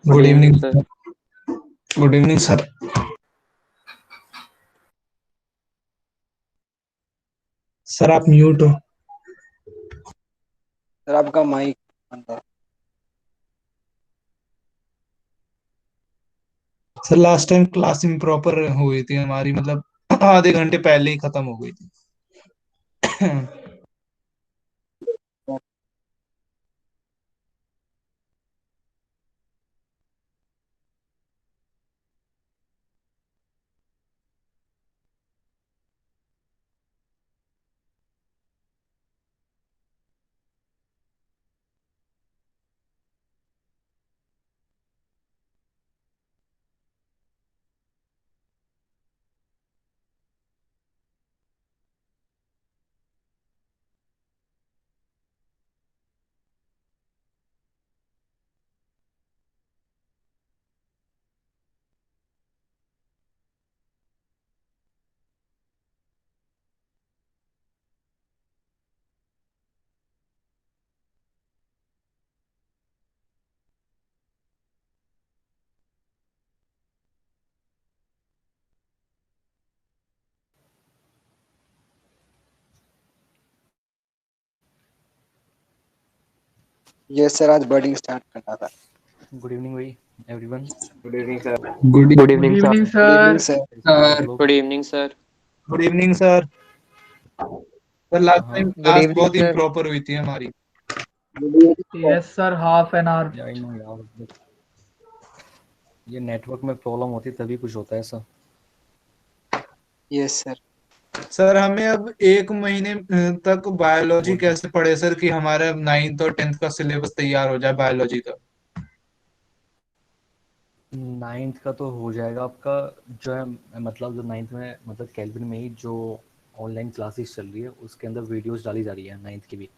Good good evening evening sir. Sir. Good evening sir. Sir आप mute हो। Sir आपका mic बंद है। Sir last time class improper हुई थी हमारी, मतलब आधे घंटे पहले ही खत्म हो गई थी। ये सर आज बर्डिंग स्टार्ट करना था। गुड इवनिंग भाई everyone. Good evening sir. Good good evening evening sir. Evening good evening sir. Sir. कैसे हो सब सर। लोग? Good evening sir. Good evening sir. Sir last हाँ टाइम गुड क्लास इवनिंग बहुत सर। इम्प्रॉपर हुई थी हमारी। Yes sir, half an hour. या नो यार, ये नेटवर्क में प्रॉब्लम होती है तभी कुछ होता है ऐसा। Yes sir. सर हमें अब एक महीने तक बायोलॉजी बोलिए। कैसे पढ़े सर कि हमारा 9th और 10th का सिलेबस तैयार हो जाए बायोलॉजी का। नाइन्थ का तो हो जाएगा आपका, जो है मतलब जो नाइन्थ में मतलब कैल्विन में ही जो ऑनलाइन क्लासेस चल रही है उसके अंदर वीडियोस डाली जा रही है, नाइन्थ की भी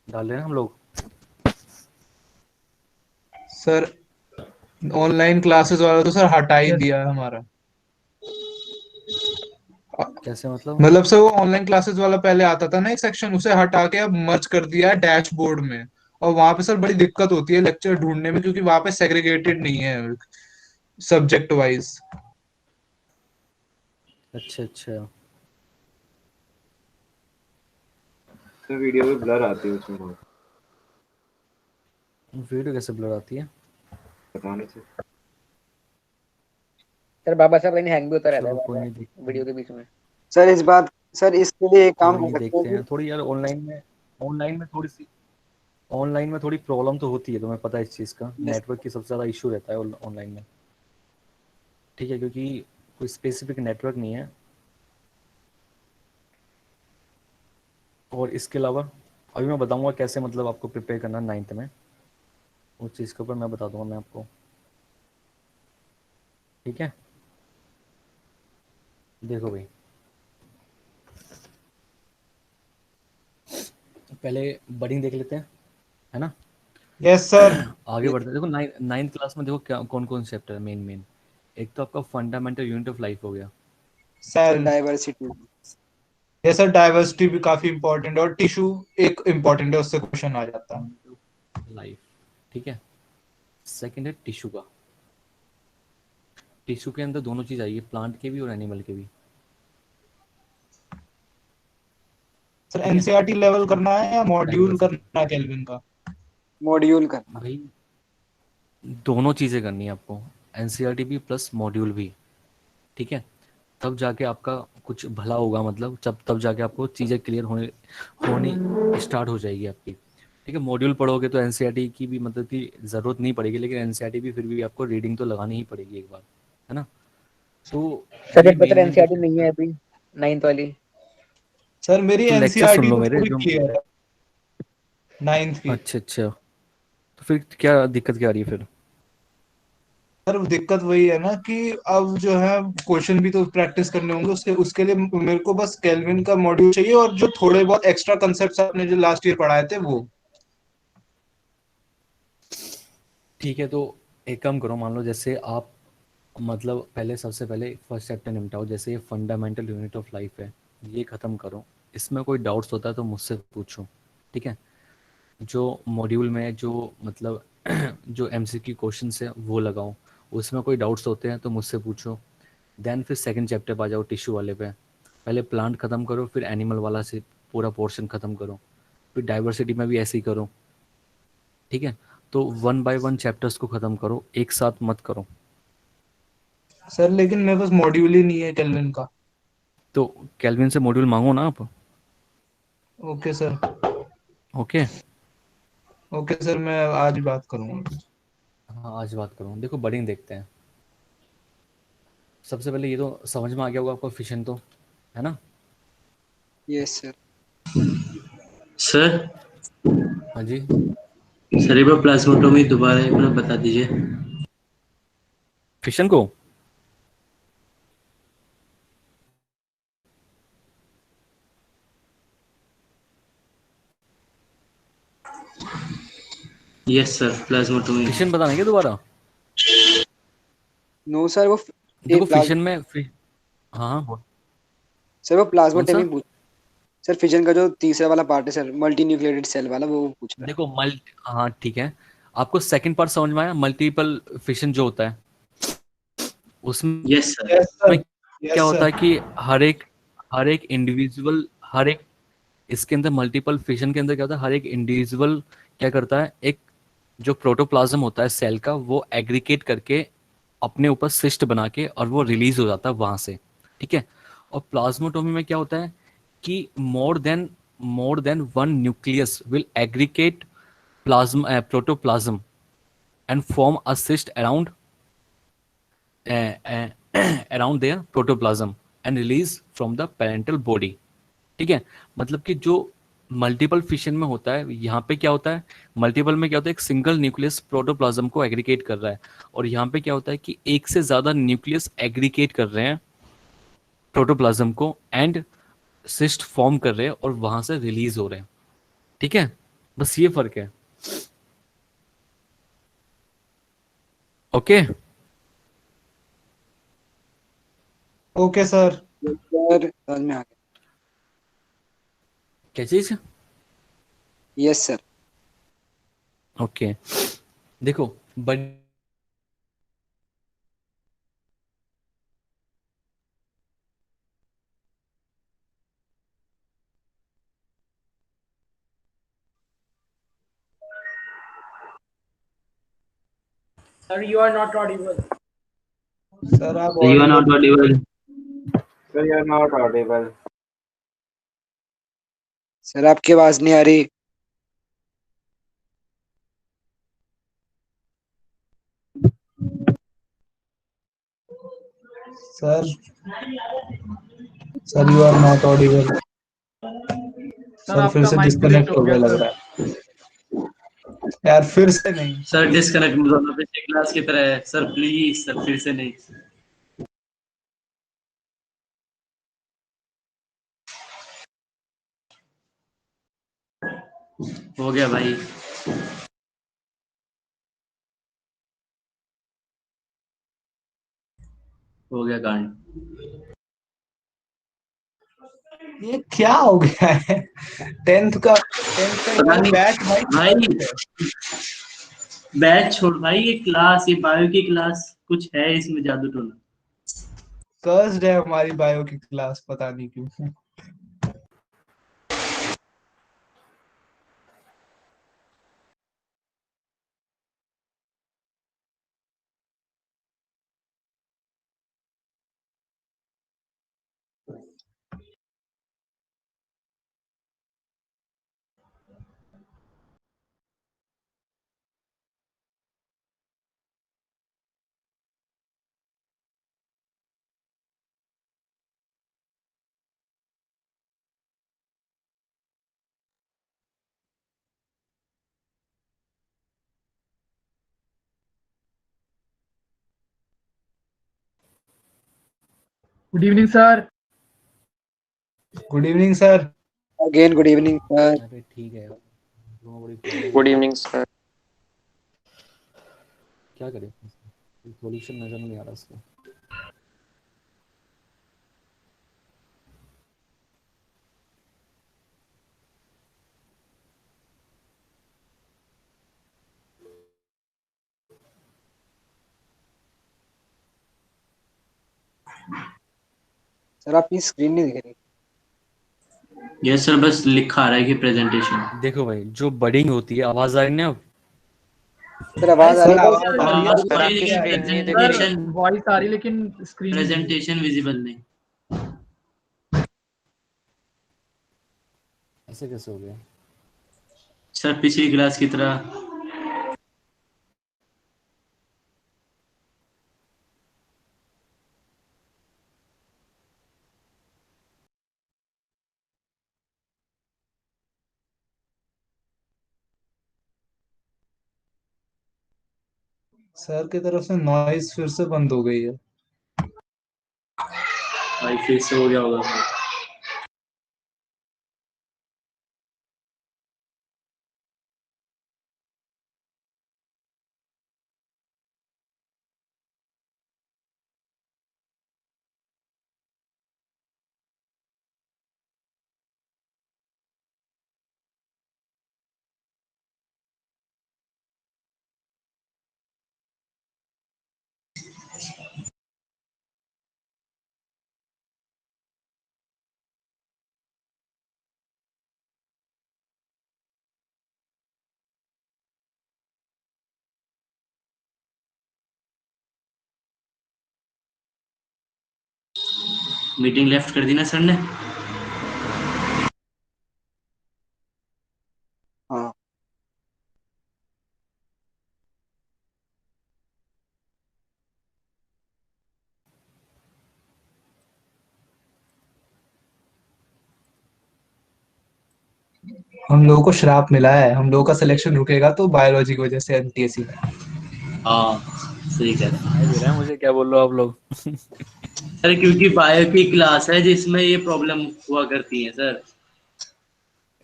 डाल रहे हैं हम लोग। सर ऑनलाइन क्लासेस वाला तो सर हटा ही यस। दिया है हमारा। कैसे मतलब? मतलब सर वो ऑनलाइन क्लासेस वाला पहले आता था ना एक सेक्शन, उसे हटा के अब मर्ज कर दिया है डैशबोर्ड में। और वहां पे सर बड़ी दिक्कत होती है लेक्चर ढूंढने में, क्योंकि वहां पे सेग्रीगेटेड नहीं है सब्जेक्ट वाइज। अच्छा अच्छा। सर वीडियो में ब्लर आती है उसमें बहुत। वीडियो कैसे ब्लर आती है? पता नहीं सर। सर बाबा साहब कहीं हैंग भी होता रहता है चलो बार कोई बार नहीं, देखते वीडियो हैं। के बीच में। सर इस बात सर इसके लिए एक काम कोई नहीं, कर सकते हैं देखते हैं कि थोड़ी यार। ऑनलाइन में थोड़ी सी ऑनलाइन में थोड़ी प्रॉब्लम तो होती है, तुम्हें पता है इस चीज़ का। यस नेटवर्क की सबसे ज़्यादा इशू रहता है ऑनलाइन में। ठीक है, क्योंकि कोई स्पेसिफिक नेटवर्क नहीं है। और इसके अलावा अभी मैं बताऊंगा कैसे मतलब आपको प्रिपेयर करना है नाइन्थ में। उस चीज़ के ऊपर मैं बता दूंगा मैं आपको। ठीक है, देखो भाई, पहले बडिंग देख लेते हैं, है ना। Yes sir. आगे बढ़ते हैं। देखो नाइन्थ क्लास में देखो क्या कौन कौन से चैप्टर है मेन मेन। एक तो आपका फंडामेंटल यूनिट ऑफ लाइफ हो गया। Sir sir diversity. ये सर डाइवर्सिटी भी काफी इंपॉर्टेंट है, और टिश्यू एक इम्पोर्टेंट है, उससे क्वेश्चन आ जाता है। लाइफ, ठीक है। सेकंड है टिश्यू का। टिश्यू के अंदर दोनों चीज़ आएगी, प्लांट के भी और एनिमल के भी। सर ठीक है एनसीईआरटी लेवल करना है या मॉड्यूल डाइवर्सिटी। करना है केल्विन का। मॉड्यूल करना। भाई दोनों चीज़ें करनी है आपको, एनसीईआरटी भी प्लस मॉड्यूल भी। ठीक है, तब जाके आपका कुछ भला होगा, मतलब जब तब जाके आपको चीज़ें क्लियर होने होनी स्टार्ट हो जाएगी आपकी। ठीक है, मॉड्यूल पढ़ोगे तो एनसीईआरटी की भी मतलब की ज़रूरत नहीं पड़ेगी, लेकिन एनसीईआरटी भी फिर भी आपको रीडिंग तो लगानी ही पड़ेगी एक बार, है ना। तो सर ये जब तक मेन मेन जो एनसीईआरटी नहीं चैप्टर। है अभी, नाइन्थ वाली। सर मेरी तो लेक्चर सुन एनसीईआरटी लो तो मेरे पूरी जो। क्लियर है, 9th की। अच्छा अच्छा, तो फिर क्या दिक्कत क्या आ रही है फिर? सर दिक्कत वही है ना कि अब जो है क्वेश्चन भी तो प्रैक्टिस करने होंगे, उसके उसके लिए मेरे को बस केल्विन का मॉड्यूल चाहिए, और जो थोड़े बहुत एक्स्ट्रा कंसेप्ट आपने जो लास्ट ईयर पढ़ाए थे वो। ठीक है, तो एक काम करो, मान लो जैसे आप मतलब पहले सबसे पहले फर्स्ट चैप्टर निपटाओ, जैसे ये फंडामेंटल यूनिट ऑफ लाइफ है, ये ख़त्म करो। इसमें कोई डाउट्स होता है तो मुझसे पूछो। ठीक है, जो मॉड्यूल में जो मतलब जो एमसीक्यू क्वेश्चन है वो लगाओ, उसमें कोई डाउट्स होते हैं तो मुझसे पूछो। देन फिर सेकंड चैप्टर पर आ जाओ, टिश्यू वाले पे। पहले प्लांट ख़त्म करो, फिर एनिमल वाला से पूरा पोर्शन ख़त्म करो, फिर डाइवर्सिटी में भी ऐसे ही करो, ठीक है। तो वन बाय वन चैप्टर्स को ख़त्म करो, एक साथ मत करो। सर लेकिन मेरे पास मॉड्यूल ही नहीं है केल्विन का। तो कैल्विन से मॉड्यूल मांगो ना आप। Okay sir. Okay. Okay sir, मैं आज ही बात करूंगा। हाँ आज बात करूँ, देखो बडिंग देखते हैं। सबसे पहले ये तो समझ में आ गया होगा आपको, फिशन तो है ना। Yes sir. सर हाँ जी। सर एक बार प्लाज्मेटोमी दोबारा एक बार बता दीजिए। फिशन को यस सर प्लाज्मेटोमी। फिशन बताना है क्या दोबारा। नो सर, वो देखो फिशन में हाँ हाँ सर वो प्लाज्मा कौन सा। टेक्निक पूछ। सर फिजन का जो तीसरा वाला पार्ट है सर, मल्टी न्यूक्लिएटेड सेल वाला, वो पूछ रहा है। देखो मल्टी, हाँ ठीक है। आपको सेकंड पार्ट समझ में आया, मल्टीपल फिशन जो होता है उसमें यस सर। Yes sir. क्या यस होता सर। है कि हर एक इंडिविजुअल हर एक इसके अंदर मल्टीपल फिशन के अंदर क्या होता है, हर एक इंडिविजुअल क्या करता है, एक जो प्रोटोप्लाज्म होता है सेल का वो एग्रीगेट करके अपने ऊपर सिस्ट बना के और वो रिलीज हो जाता है वहां से, ठीक है। और प्लाज्मोटोमी में क्या होता है कि more than one nucleus will aggregate plasm protoplasm and form a cyst around around there protoplasm and release from the parental body, ठीक है। मतलब कि जो मल्टीपल फिशन में होता है, यहाँ पे क्या होता है, मल्टीपल में क्या होता है, एक सिंगल न्यूक्लियस प्रोटोप्लाज्म को एग्रीगेट कर रहा है, और यहाँ पे क्या होता है कि एक से ज्यादा न्यूक्लियस एग्रीगेट कर रहे हैं प्रोटोप्लाज्म को एंड सिस्ट फॉर्म कर रहे हैं और वहां से रिलीज हो रहे हैं, ठीक है। बस ये फर्क है। ओके। Okay sir. सर समझ में आ गया। क्या चीज। Yes sir. ओके। देखो but Sir, you are not audible. Sir आप you are audible. Not audible. Sir, you are not audible. Sir आपकी आवाज नहीं आ रही। Sir sir you are not audible. Sir sir फिर आपका से माइक म्यूट डिस्कनेक्ट हो हो गया गया लग सर। रहा है। यार फिर से नहीं। सर डिस्कनेक्ट दोनों पिछले क्लास की तरह है सर, प्लीज सर फिर से नहीं। हो गया भाई। हो गया कांड। ये क्या हो गया है। टेंथ का पता हमारा नहीं बैच भाई भाई, ट्वेल्थ है। बैच छोड़ भाई, ये क्लास, ये बायो की क्लास, कुछ है इसमें जादू टोना। थर्सडे हमारी बायो की क्लास, पता नहीं क्यों। Good evening, sir. Good evening sir. Again good evening sir. अरे ठीक है, दोनों बड़ी प्रॉब्लम गुड है। Evening sir. क्या करें, सॉल्यूशन नजर नहीं आ रहा इसका। सर आपकी स्क्रीन नहीं दिख रही। यस सर, बस लिखा आ रहा है कि प्रेजेंटेशन। देखो भाई, जो बडिंग होती है, आवाज आ रही है ना अब? सर आवाज आ सर रही है। आवाज आ रही है। आवाज सर आ रही आपकी है, स्क्रीन लेकिन नहीं दिख सर रही। प्रेजेंटेशन वॉइस आ रही लेकिन स्क्रीन नहीं दिख रही। प्रेजेंटेशन विजिबल नहीं। ऐसे कैसे हो गया? सर पिछली क्लास की तरह। सर की तरफ से नॉइस फिर से बंद हो गई है। भाई फिर से हो गया होगा सर। मीटिंग लेफ्ट कर दी ना सर ने? हाँ हम लोगों को श्राप मिला है, हम लोगों का सिलेक्शन रुकेगा तो बायोलॉजी की वजह से एनटीएससी में। हाँ सही कह रहे हैं। सुनाई दे रहा है मुझे, क्या बोल रहे हो आप लोग? सर क्योंकि बायो की क्लास है जिसमें ये प्रॉब्लम हुआ करती है सर।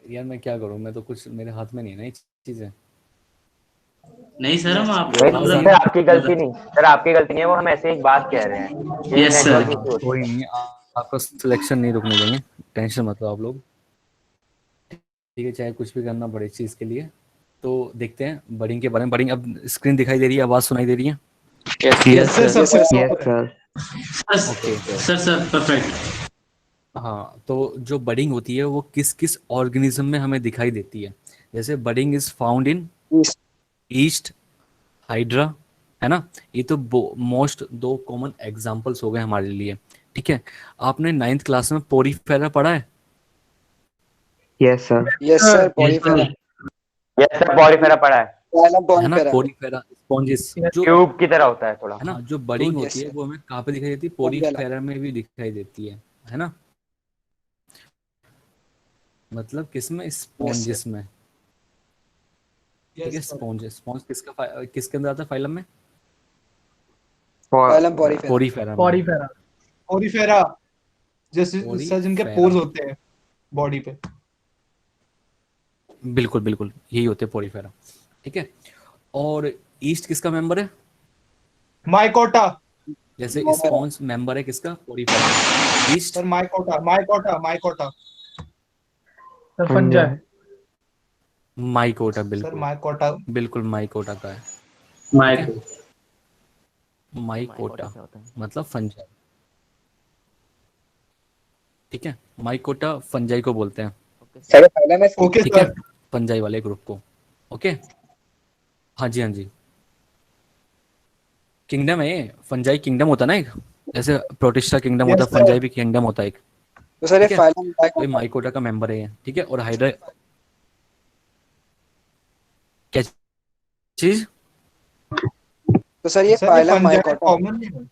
यार मैं क्या करूं, मैं तो कुछ मेरे हाथ में नहीं है ना ये चीजें। नहीं सर, हम आपको आवाज आ सर रही मतलब आपकी गलती नहीं, सर आपकी गलती नहीं है, वो हम ऐसे ही बात कह रहे हैं, ये यस नेटवर्क सर। इशू होता कोई नहीं, आपका सिलेक्शन नहीं रुकने देंगे, टेंशन मत लो आप लोग। ठीक है, चाहे कुछ भी करना पड़े इस चीज़ के लिए। तो देखते हैं बडिंग के बारे में। बडिंग, अब स्क्रीन दिखाई दे रही है, आवाज़ सुनाई दे रही है? यस सर, सब कुछ है। यस प्रॉपर है। सर। ओके। Sir perfect. हाँ, तो जो बडिंग होती है वो किस किस ऑर्गेनिज्म में हमें दिखाई देती है? जैसे budding is found in east, hydra, है ना? ये तो मोस्ट दो कॉमन एग्जांपल्स हो गए हमारे लिए। ठीक है, आपने नाइन्थ क्लास में पोरीफेरा पढ़ा है? Yes sir. Yes sir sir yes Porifera. Sir. Yes sir, Porifera पड़ा है। पहला है ना? पॉलीफेरा। पोरीफेरा स्पॉन्जिस जो, ट्यूब की तरह होता है थोड़ा। है ना, जो बडिंग यस होती है सर वो हमें कहाँ पे दिखाई देती है? फंगल। पोरीफेरा में भी दिखाई देती है ना? मतलब किसमें? यस सर स्पॉन्जिस में। ठीक है, यस सर। स्पॉन्ज, स्पॉन्ज किसके अंदर आता है फाइलम में? पहला पॉलीफेरा। पोरीफेरा में। पॉरीफेरा। ओरिफेरा, जैसे सर जिनके पोरीफेरा, पोर्स होते हैं बॉडी पे। बिल्कुल बिल्कुल यही होते हैं पोरीफेरा। ठीक है, और ईस्ट किसका मेंबर है? माइकोटा। जैसे पॉलीफेरा। स्पॉन्ज मेंबर है किसका? पोरीफेरा का। East, sir mycota, mycota, mycota. Sir फंजा। Mycota, sir बिल्कुल माइकोटा। बिल्कुल माइकोटा का है। ठीक है, माइक। माइकोटा मतलब फंजाई। ठीक है, माइकोटा फंजाई को बोलते हैं। सर पहला में ओके ठीक है, सर। फंजाई वाले ग्रुप को। ओके, हाँ जी हाँ जी। किंगडम है ये, फंजाई किंगडम होता है ना एक, जैसे प्रोटिस्टा किंगडम होता यस है, सर। फंजाई भी किंगडम होता है एक। तो सर ये ठीक है, फाइलम तो ये माइकोटा। माइकोटा का मेंबर है ये। ठीक है, और हाइड्रा क्या चीज? तो सर ये सर ये फाइलम फंजाई माइकोटा। कॉमन है।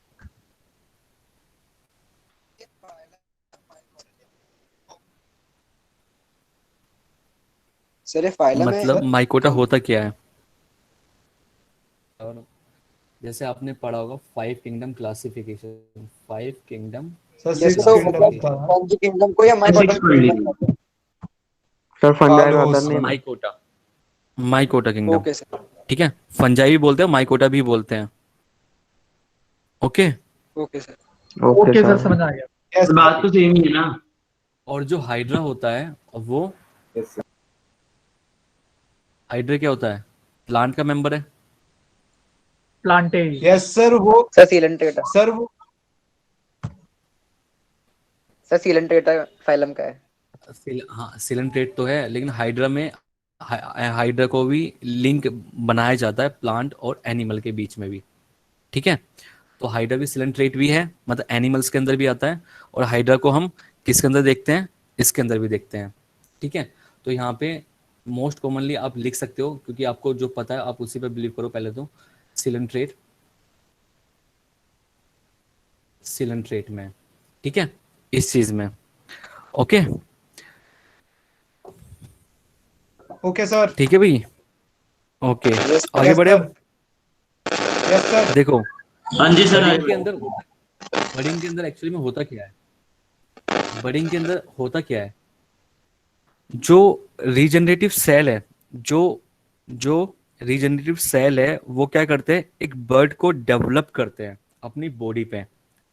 सर ये फाइलम है। मतलब माइकोटा कौन? होता क्या है? और जैसे आपने पढ़ा होगा five kingdom classification, five kingdom sir yes six तो किंगडम मतलब था। फंजी किंगडम को या माइकोटा सिक्स पढ़ किंगडम लीजिए। कहते सर फंजाई का अदर कालोस। नेम है। माइकोटा, माइकोटा हैं। किंगडम। Okay sir. ठीक है, फंजाई भी बोलते हैं, माइकोटा भी बोलते हैं। Okay, okay sir. Okay okay sir sir. समझ आ गया। Yes sir. बात तो सेम ही है ना। और जो हाइड्रा होता है वो, यस सर। हाइड्रा क्या होता है? प्लांट का मेंबर है। प्लांटेज। यस सर वो। सर सीलेंट सर वो सर सीलेंट्रेटा फाइलम का है। हाँ सिलेंट्रेट तो है, लेकिन हाइड्रा में हाइड्रा को भी लिंक बनाया जाता है प्लांट और एनिमल के बीच में भी। ठीक है, तो हाइड्रा भी सिलेंट्रेट भी है, मतलब एनिमल्स के अंदर भी आता है। और हाइड्रा को हम किसके अंदर देखते हैं, इसके अंदर भी देखते हैं। ठीक है, तो यहाँ पे मोस्ट कॉमनली आप लिख सकते हो, क्योंकि आपको जो पता है आप उसी पे बिलीव करो। पहले तो सिलेंट्रेट, सिलेंट्रेट में, ठीक है, इस चीज में। Okay, okay sir. ठीक है भाई। ओके, आगे यस बढ़े सर। अब। Yes sir. देखो, हाँ जी सर। बडिंग के अंदर बडिंग के अंदर एक्चुअली में होता क्या है, बडिंग के अंदर होता क्या है, जो रीजनरेटिव सेल है, जो जो रीजनरेटिव सेल है वो क्या करते हैं, एक बर्ड को डेवलप करते हैं अपनी बॉडी पे।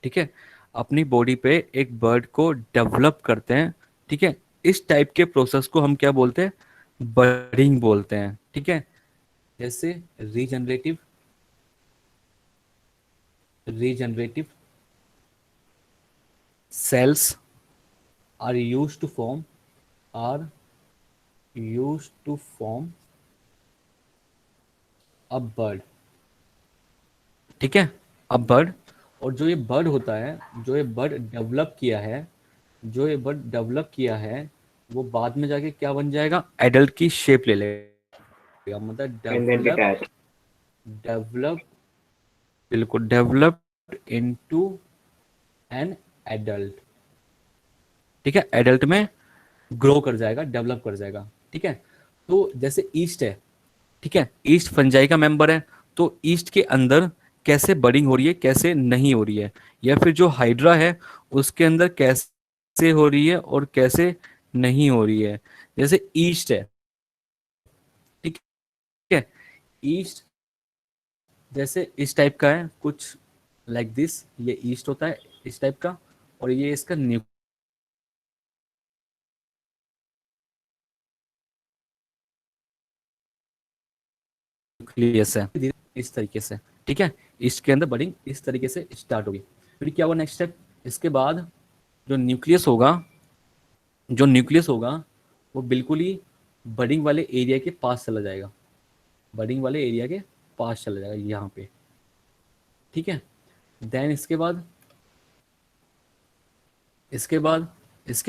ठीक है, अपनी बॉडी पे एक बर्ड को डेवलप करते हैं। ठीक है, इस टाइप के प्रोसेस को हम क्या बोलते हैं, बर्डिंग बोलते हैं। ठीक है, जैसे regenerative regenerative cells are used to form are used to form a bird। ठीक है, a bird। और जो ये बर्ड होता है, जो ये बर्ड डेवलप किया है, जो ये बर्ड डेवलप किया है, वो बाद में जाके क्या बन जाएगा, एडल्ट की शेप ले लेगा। मतलब and then develop detach. Develop बिल्कुल डेवलप्ड इनटू एन एडल्ट। ठीक है, एडल्ट में ग्रो कर जाएगा, डेवलप कर जाएगा। ठीक है, तो जैसे ईस्ट है, ठीक है, ईस्ट फंजाई का मेंबर है, तो ईस्ट के अंदर कैसे बडिंग हो रही है, कैसे नहीं हो रही है, या फिर जो हाइड्रा है उसके अंदर कैसे हो रही है और कैसे नहीं हो रही है। जैसे ईस्ट है, ठीक है, ईस्ट जैसे इस टाइप का है कुछ, लाइक दिस, ये ईस्ट होता है इस टाइप का, और ये इसका न्यूक्लियस है, इस तरीके से। ठीक है, इसके अंदर बडिंग इस तरीके से स्टार्ट होगी। फिर क्या हुआ नेक्स्ट स्टेप, इसके बाद जो न्यूक्लियस होगा, जो न्यूक्लियस होगा वो बिल्कुल ही बडिंग वाले एरिया के पास चला जाएगा, बडिंग वाले एरिया के पास चला जाएगा यहाँ पे। ठीक है, देन इसके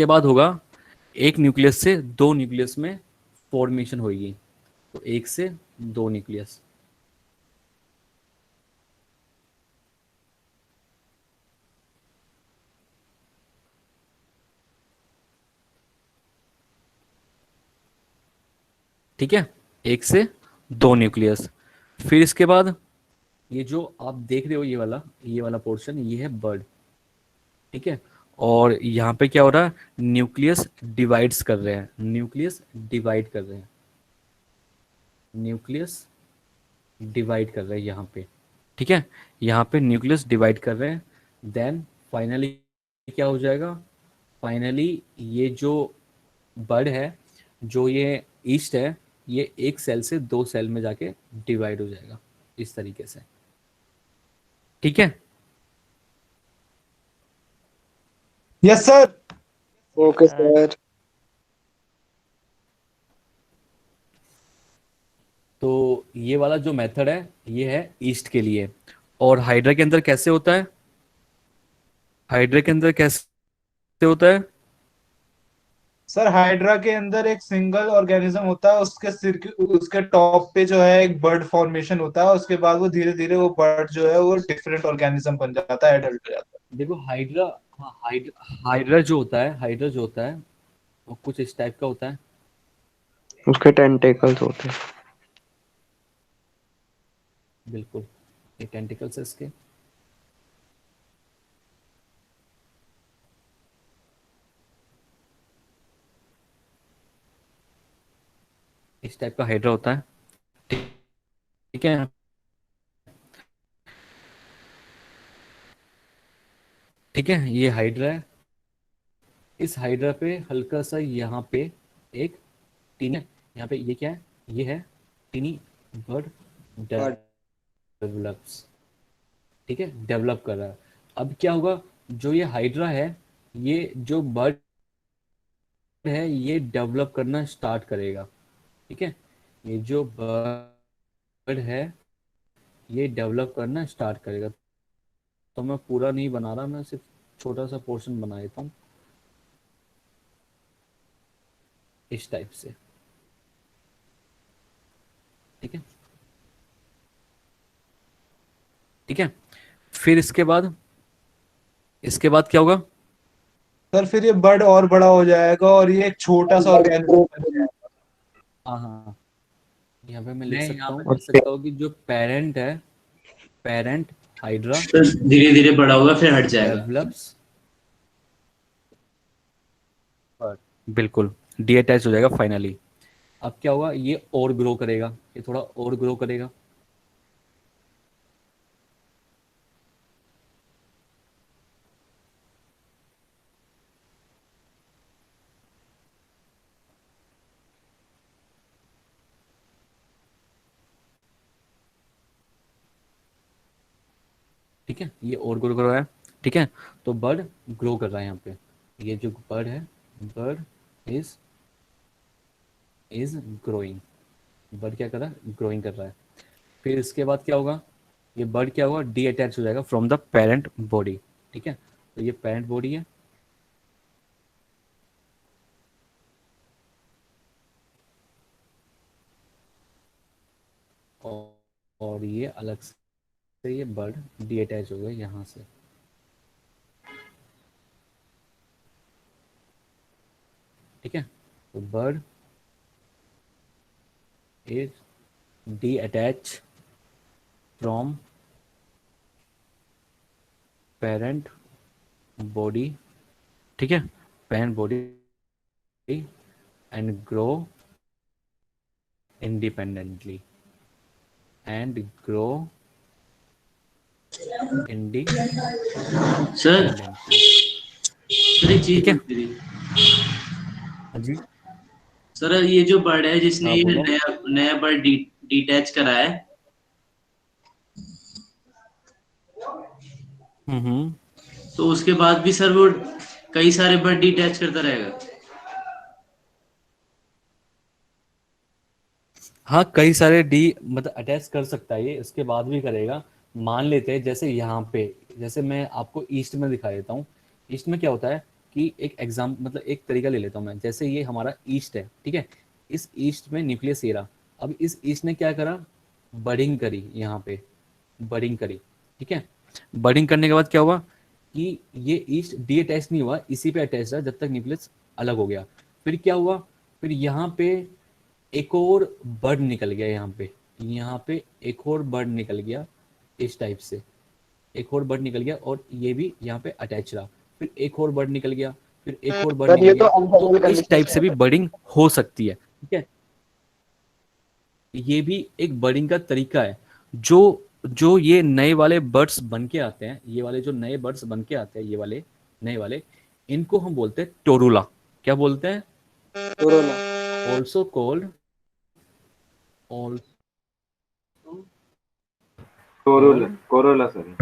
बाद होगा एक न्यूक्लियस से दो न्यूक्लियस में फॉर्मेशन होगी, तो एक से दो न्यूक्लियस। ठीक है, एक से दो न्यूक्लियस। फिर इसके बाद ये जो आप देख रहे हो, ये वाला पोर्शन, ये है बर्ड। ठीक है, और यहाँ पे क्या हो रहा है, न्यूक्लियस डिवाइड्स कर रहे हैं, न्यूक्लियस डिवाइड कर रहे हैं, न्यूक्लियस डिवाइड कर रहे हैं यहाँ पे। ठीक है, यहाँ पे न्यूक्लियस डिवाइड कर रहे हैं। देन फाइनली क्या हो जाएगा, फाइनली ये जो बर्ड है, जो ये ईस्ट है, ये एक सेल से दो सेल में जाके डिवाइड हो जाएगा इस तरीके से। ठीक है, यस सर। Okay sir. तो ये वाला जो मेथड है ये है ईस्ट के लिए। और हाइड्रा के अंदर कैसे होता है, हाइड्रा के अंदर कैसे होता है, सर हाइड्रा के अंदर एक सिंगल ऑर्गेनिज्म होता है, उसके सिर के उसके टॉप पे जो है एक बर्ड फॉर्मेशन होता है, उसके बाद वो धीरे धीरे वो बर्ड जो है वो डिफरेंट ऑर्गेनिज्म बन जाता है, एडल्ट हो जाता देखो हाइड्रा, हाँ हाइड्रा जो होता है, हाइड्रा जो होता है वो कुछ इस टाइप का होता है। उसके टेंटेकल्स होते हैं। बिल्कुल, ये टेंटिकल्स है इसके। इस टाइप का हाइड्रा होता है। ठीक है, ठीक है, ये हाइड्रा है। इस हाइड्रा पे हल्का सा यहाँ पे एक टीनी, यहाँ पे ये क्या है, ये है टीनी बर्ड बर्ड। डेवलप्स। ठीक है, डेवलप कर रहा है। अब क्या होगा, जो ये हाइड्रा है ये जो बर्ड है ये डेवलप करना स्टार्ट करेगा, ठीक है। ये जो बर्ड है ये डेवलप करना स्टार्ट करेगा। तो मैं पूरा नहीं बना रहा, मैं सिर्फ छोटा सा पोर्शन बना देता हूँ इस टाइप से, ठीक है। ठीक है, फिर इसके बाद क्या होगा? सर फिर ये बर्ड और बड़ा हो जाएगा और ये एक छोटा सा ऑर्गेनिज्म बन जाएगा। हाँ हाँ, यहाँ पे मैं लिख मैं सकता यहाँ हूँ पे लिख सकता हूँ कि जो पेरेंट है, पेरेंट हाइड्रा धीरे धीरे बड़ा होगा फिर हट जाएगा। डेवलप्स, बिल्कुल डीअटैच हो जाएगा फाइनली। अब क्या होगा? ये और ग्रो करेगा, ये थोड़ा और ग्रो करेगा, ठीक है। ये और ग्रो कर रहा है, ठीक है। तो बर्ड ग्रो कर रहा है यहाँ पे। ये जो बर्ड है, बर्ड इज ग्रोइंग, बर्ड क्या कर रहा है? ग्रोइंग कर रहा है। फिर इसके बाद क्या होगा? ये बर्ड क्या होगा? डी अटैच हो जाएगा फ्रॉम द पेरेंट बॉडी, ठीक है। तो ये पेरेंट बॉडी है, और ये अलग से ये बर्ड डी अटैच हो गया यहाँ से, ठीक है। तो bird is D attach from parent body, ठीक है, parent body and grow independently sir एक चीज ठीक है। पूछ रही। हाँ जी, सर ये जो बर्ड है जिसने हाँ ये बोलो। नया नया बर्ड डिटैच करा है, तो उसके बाद भी सर वो कई सारे बर्ड डिटैच करता रहेगा? हाँ, कई सारे डी मतलब अटैच कर सकता है ये, इसके बाद भी करेगा। मान लेते हैं जैसे यहाँ पे, जैसे मैं आपको ईस्ट में दिखा देता हूँ। ईस्ट में क्या होता है कि एक एग्जाम मतलब एक तरीका ले लेता हूँ मैं। जैसे ये हमारा ईस्ट है, ठीक है। इस ईस्ट में न्यूक्लियस ये रहा। अब इस ईस्ट ने क्या करा? बडिंग करी, यहाँ पे बडिंग करी, ठीक है। बडिंग करने के बाद क्या हुआ कि ये ईस्ट डी अटैच नहीं हुआ, इसी पे अटैच रहा जब तक न्यूक्लियस अलग हो गया। फिर क्या हुआ? फिर यहाँ पे एक और बर्ड निकल गया, यहाँ पे एक और बर्ड निकल गया इस टाइप से, एक और बर्ड निकल गया और ये भी यहाँ पे अटैच रहा। फिर एक और बर्ड निकल गया, फिर एक और बर्ड सर निकल ये तो गया। तो अनफेवरेबल इस कंडीशन टाइप में से भी होता है। बर्डिंग हो सकती है, ठीक है। ये भी एक बर्डिंग का तरीका है। जो जो ये नए वाले बर्ड्स बन के आते हैं, ये वाले जो नए बर्ड्स बन के आते हैं, ये वाले नए वाले, इनको हम बोलते हैं टोरूला। क्या बोलते हैं? Corona. Also called corolla sir.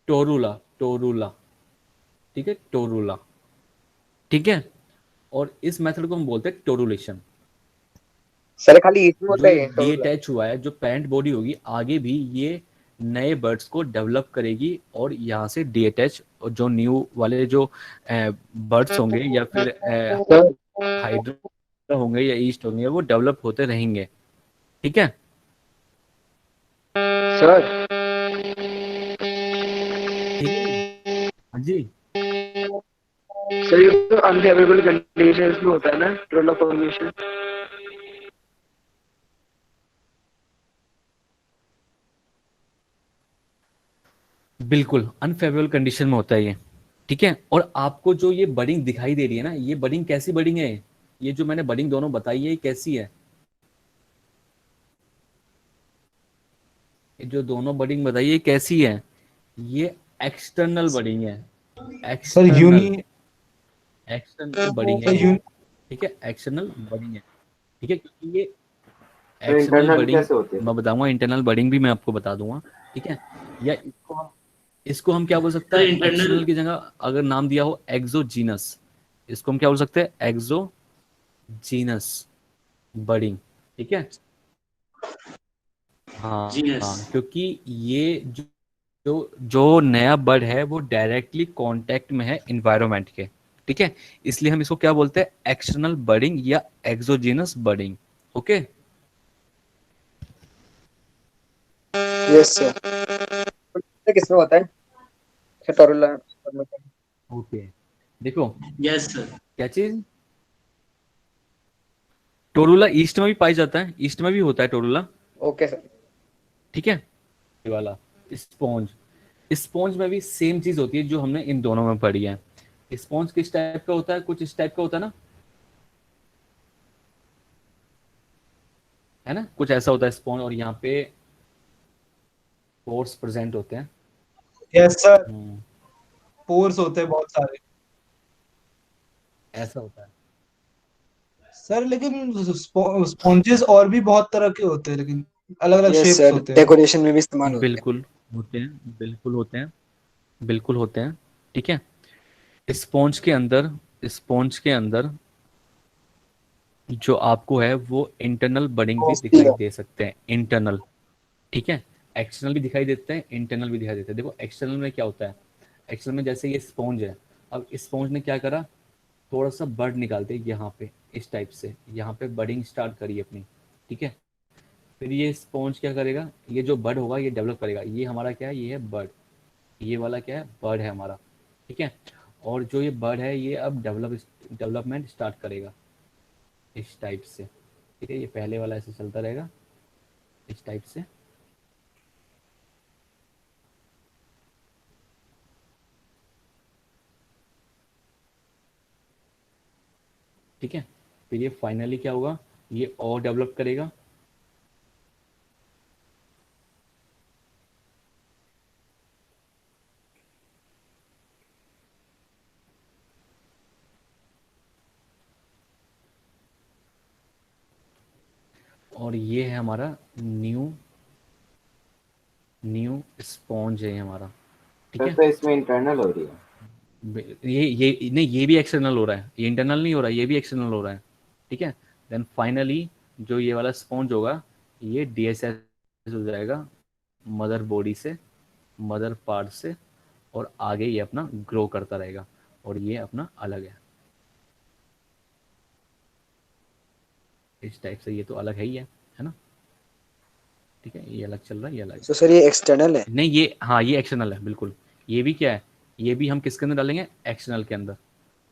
Torula, ठीक है, टोरूला, ठीक है। और इस मेथड को हम बोलते हैं टोरुलेशन। सर खाली इसमें जो होता है ये ये डी टोटल? अटैच हुआ है, जो पेरेंट बॉडी होगी, आगे भी ये नए बर्ड्स को डेवलप करेगी और यहाँ से डी अटैच, और जो न्यू वाले जो बर्ड्स होंगे या फिर हाइड्रा होंगे या ईस्ट होंगे, वो डेवलप होते रहेंगे, ठीक है। सर ठीक है, हाँ जी, सर ये तो अनफेवरेबल कंडीशंस में होता है ना टोटल फॉर्मेशन? बिल्कुल अनफेवरेबल कंडीशन में होता है ये, ठीक है। और आपको जो ये बडिंग दिखाई दे रही है ना, ये बडिंग कैसी बडिंग है? ये जो मैंने बडिंग दोनों बताई है, ये कैसी है? ये जो दोनों बडिंग बताई है कैसी है? ये एक्सटर्नल बडिंग है, सर यूनि एक्सटर्नल बडिंग है सर ये, यूनि ठीक है, एक्सटर्नल बडिंग है, ठीक है। क्योंकि ये तो एक्सटर्नल इंटरनल बडिंग कैसे होते हैं? मैं बताऊंगा, इंटरनल बडिंग भी मैं आपको बता दूंगा, ठीक है। या इसको हम इसको हम क्या बोल सकते तो हैं, इंटरनल एक्सटर्नल की जगह अगर नाम दिया हो एक्सोजीनस, इसको हम क्या बोल सकते हैं, एक्सोजीनस बडिंग। ठीक है, हाँ जीनस। हाँ, क्योंकि ये जो नया बर्ड है वो डायरेक्टली कांटेक्ट में है इन्वायरमेंट के। ठीक है, इसलिए हम इसको क्या बोलते हैं, एक्सटर्नल बर्डिंग या exogenous budding. Okay, yes sir. किसमें होता है टोरुला? ओके, देखो यस सर। क्या चीज, टोरुला ईस्ट में भी पाई जाता है, ईस्ट में भी होता है टोरुला। Okay sir. ठीक है, ये वाला स्पॉन्ज, स्पॉन्ज में भी सेम चीज होती है जो हमने इन दोनों में पढ़ी है। स्पॉन्ज किस टाइप का होता है, कुछ इस टाइप का होता है ना, है ना, कुछ ऐसा होता है स्पॉन्ज, और यहाँ पे पोर्स प्रेजेंट होते हैं। यस सर, हम्म, पोर्स होते हैं बहुत सारे ऐसा होता है। सर। लेकिन स्पॉन्जेस और भी बहुत तरह के होते हैं, लेकिन अलग अलग यस शेप्स सर, होते हैं। डेकोरेशन में भी इस्तेमाल होते हैं। बिल्कुल होते हैं, बिल्कुल होते हैं, बिल्कुल होते हैं। ठीक है, स्पॉन्ज के अंदर, स्पॉन्ज के अंदर जो आपको है वो इंटरनल बडिंग भी दिखाई दे सकते हैं, इंटरनल। ठीक है, एक्सटर्नल भी दिखाई देते हैं, इंटरनल भी दिखाई देते हैं। देखो एक्सटर्नल में क्या होता है, एक्सटर्नल में जैसे ये स्पॉन्ज है, अब स्पॉन्ज ने क्या करा, थोड़ा सा बर्ड निकालते यहाँ पे, इस टाइप से यहाँ पे बडिंग स्टार्ट करी अपनी। ठीक है, फिर ये स्पॉन्ज क्या करेगा, ये जो बर्ड होगा ये डेवलप करेगा, ये हमारा क्या है, ये है बर्ड, ये वाला क्या है, बर्ड है हमारा। ठीक है, और जो ये बर्ड है ये अब डेवलपमेंट स्टार्ट करेगा इस टाइप से। ठीक है, ये पहले वाला ऐसे चलता रहेगा इस टाइप से। ठीक है, फिर ये फाइनली क्या होगा, ये और डेवलप करेगा। और ये है हमारा न्यू न्यू स्पॉन्ज है ये हमारा। ठीक सर है, तो इसमें इंटरनल हो रही है। ये नहीं, ये भी एक्सटर्नल हो रहा है, ये इंटरनल नहीं हो रहा है, ये भी एक्सटर्नल हो रहा है। ठीक है, देन फाइनली जो ये वाला स्पॉन्ज होगा ये डीएसएस हो जाएगा मदर बॉडी से, मदर पार्ट से, और आगे ये अपना ग्रो करता रहेगा, और ये अपना अलग है इस टाइप से। ये तो अलग है ना। ठीक है, ये अलग चल रहा है, ये अलग तो सर ये एक्सटर्नल है? नहीं, ये हाँ ये एक्सटर्नल है बिल्कुल। ये भी क्या है, ये भी हम किसके अंदर डालेंगे, एक्सटर्नल के अंदर।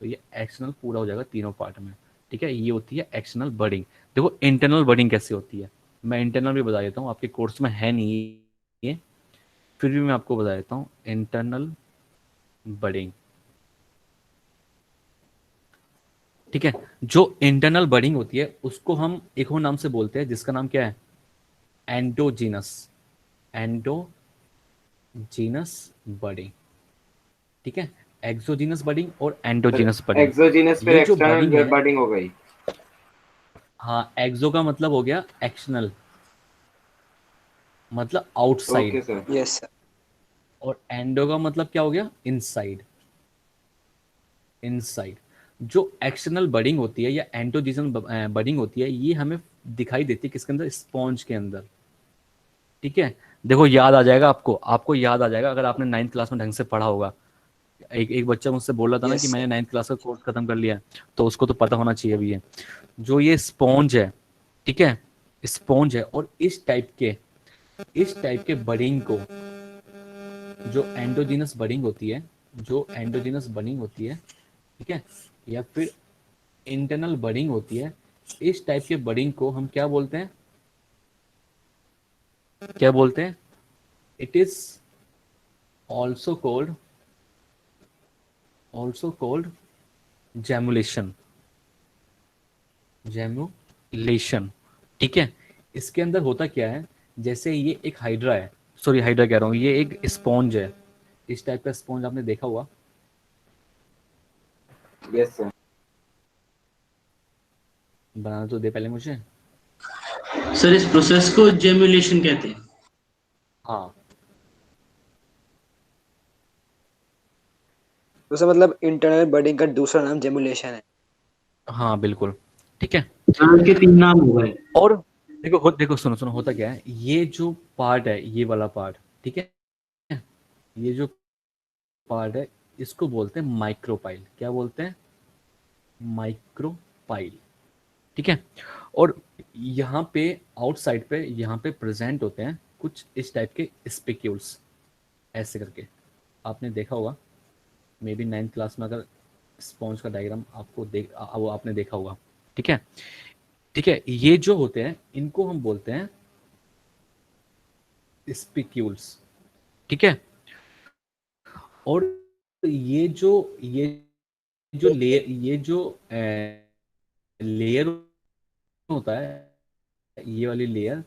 तो ये एक्सटर्नल पूरा हो जाएगा तीनों पार्ट में। ठीक है, ये होती है एक्सटर्नल बडिंग। देखो इंटरनल बडिंग कैसे होती है, मैं इंटरनल भी बता देता हूँ, आपके कोर्स में है नहीं ये, फिर भी मैं आपको बता देता हूँ इंटरनल बडिंग। ठीक है, जो इंटरनल बडिंग होती है उसको हम एक और नाम से बोलते हैं, जिसका नाम क्या है, एंडोजीनस, एंडोजीनस बडिंग। ठीक है, एक्सोजीनस बडिंग और एंडोजीनस बडिंग। एक्सोजीनस फिर ये जो बडिंग एक्सटर्नल है, बडिंग हो गई। हाँ एक्सो का मतलब हो गया एक्सटर्नल, मतलब outside, okay sir. Yes sir. और एंडो का मतलब क्या हो गया, इनसाइड, इनसाइड। जो एक्सटर्नल बडिंग होती है या एंडोजीनस बडिंग होती है, ये हमें दिखाई देती है किसके अंदर, स्पॉन्ज के अंदर। ठीक है, देखो याद आ जाएगा आपको, आपको याद आ जाएगा अगर आपने 9th क्लास में ढंग से पढ़ा होगा। एक बच्चा मुझसे बोल रहा था ना कि यस मैंने सर। 9th क्लास का कोर्स खत्म कर लिया है, तो उसको तो पता होना चाहिए अभी ये जो ये स्पॉन्ज है। ठीक है, स्पॉन्ज है, और इस टाइप के बडिंग को, जो एंडोजीनस बडिंग होती है, जो एंडोजीनस बडिंग होती है, ठीक है, या फिर इंटरनल बडिंग होती है, इस टाइप के बडिंग को हम क्या बोलते हैं, क्या बोलते हैं, इट इज ऑल्सो कॉल्ड जैमुलेशन, जैमुलेशन। ठीक है, इसके अंदर होता क्या है, जैसे ये एक हाइड्रा है, सॉरी हाइड्रा कह रहा हूँ, ये एक स्पॉन्ज है, इस टाइप का स्पॉन्ज आपने देखा हुआ, यस सर। बनाना तो दे पहले मुझे। सर इस प्रोसेस को जेम्युलेशन कहते हैं। हाँ, तो सर मतलब इंटरनल बडिंग का दूसरा नाम जेमुलेशन है। हाँ बिल्कुल, ठीक है। सर के 3 नाम हो गए। और देखो सुनो सुनो, होता क्या है, ये जो पार्ट है, ये वाला पार्ट, ठीक है, ये जो पार्ट है इसको बोलते हैं माइक्रोपाइल। क्या बोलते हैं? माइक्रोपाइल, ठीक है। और यहाँ पे आउटसाइड पे यहाँ पे प्रेजेंट होते हैं कुछ इस टाइप के स्पिक्यूल्स, ऐसे करके आपने देखा होगा, मे बी 9th क्लास में, अगर स्पॉन्ज का डायग्राम आपको वो आपने देखा होगा, ठीक है। ठीक है, ये जो होते हैं इनको हम बोलते हैं स्पिक्यूल्स, ठीक है। और ये जो लेयर होता है, ये वाली लेयर,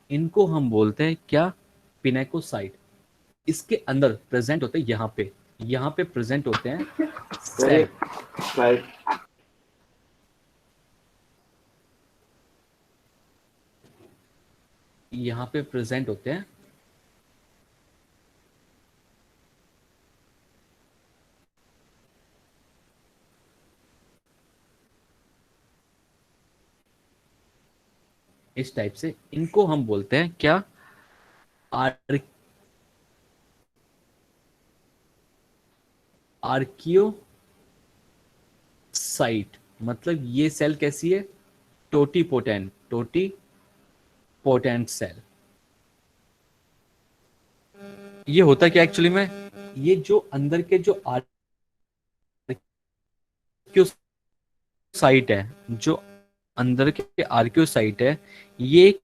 इनको हम बोलते हैं क्या? पिनेकोसाइट। इसके अंदर प्रेजेंट होते हैं, यहाँ पे प्रेजेंट होते हैं सेल। यहाँ पे प्रेजेंट होते हैं इस टाइप से, इनको हम बोलते हैं क्या? आर्कियोसाइट। मतलब ये सेल कैसी है? Totipotent cell. ये होता क्या एक्चुअली में? ये जो अंदर के जो आर्कियोसाइट है, जो अंदर के आर्कियोसाइट है, ये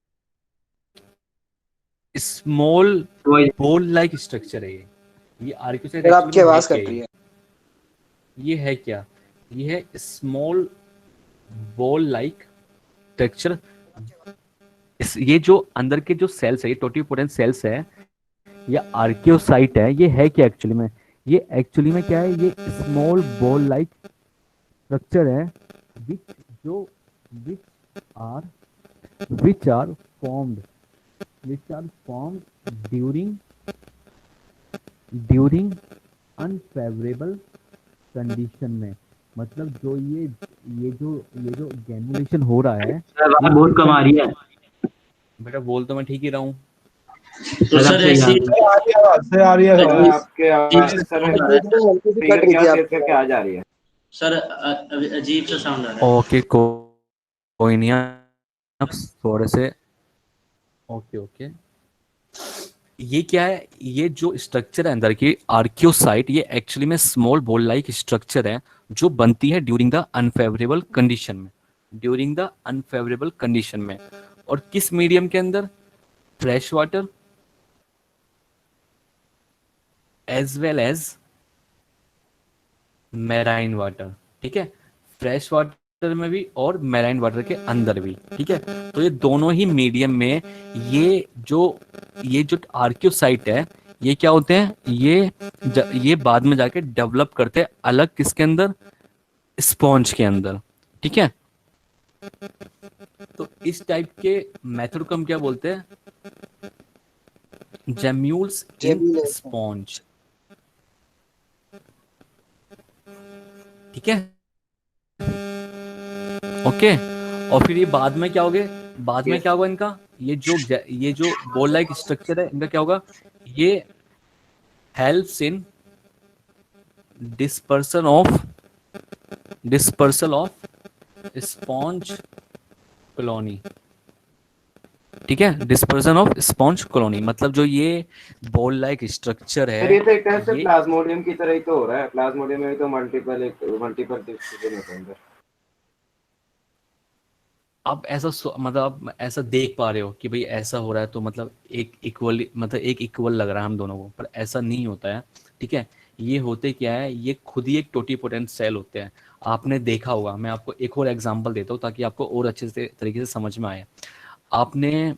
स्मॉल बोल लाइक स्ट्रक्चर है। ये आर्कियोसाइट सर आपकी आवाज कट रही है। ये है क्या? ये है स्मॉल बॉल लाइक स्ट्रक्चर। ये जो अंदर के जो सेल्स है, ये टोटीपोटेंट सेल्स है या आर्कियोसाइट है, ये है क्या एक्चुअली में? ये एक्चुअली में क्या है? ये स्मॉल बॉल लाइक स्ट्रक्चर है which are formed during unfavorable condition में। मतलब जो ये जो गैनुलेशन हो रहा है, बहुत कम आ रही है। बेटा बोल तो मैं ठीक ही रहा हूँ। तो सर ऐसी आ रही है आपके आवाज सर करके आ जा रही है। सर अजीब सा साउंड आ रहा है। ओके, कोई नहीं, आप थोड़े से ओके। ये क्या है? ये जो स्ट्रक्चर है अंदर की आर्कियोसाइट, ये एक्चुअली में स्मॉल बॉल लाइक स्ट्रक्चर है जो बनती है ड्यूरिंग द अनफेवरेबल कंडीशन में। और किस मीडियम के अंदर? Fresh water as well as marine water, ठीक है। फ्रेश वाटर में भी और मैराइन वाटर के अंदर भी, ठीक है। तो ये दोनों ही मीडियम में ये जो आर्कियोसाइट है, ये क्या होते हैं? ये बाद में जाके डेवलप करते हैं अलग, किसके अंदर? स्पॉन्ज के अंदर, ठीक है। तो इस टाइप के मेथड को हम क्या बोलते हैं? जेम्यूल्स इन स्पॉन्ज, ठीक है, ओके। और फिर ये बाद में क्या होगा? इनका ये जो बॉल लाइक स्ट्रक्चर है, इनका क्या होगा? ये helps in dispersal of sponge colony, ठीक है। डिस्पर्सन ऑफ स्पॉन्ज कॉलोनी, मतलब जो ये बॉल लाइक स्ट्रक्चर है, ये तो एक तरह से प्लाज्मोडियम की तरह ही तो हो रहा है। प्लाज्मोडियम में तो मल्टीपल डिस्ट्रीब्यूशन होते हैं। आप ऐसा मतलब आप ऐसा देख पा रहे हो कि भाई ऐसा हो रहा है, तो मतलब एक इक्वल लग रहा है हम दोनों को, पर ऐसा नहीं होता है, ठीक है। ये होते क्या है? ये खुद ही एक टोटीपोटेंट सेल होते हैं। आपने देखा होगा, मैं आपको एक और एग्जांपल देता हूँ ताकि आपको और अच्छे से तरीके से समझ में आए। आपने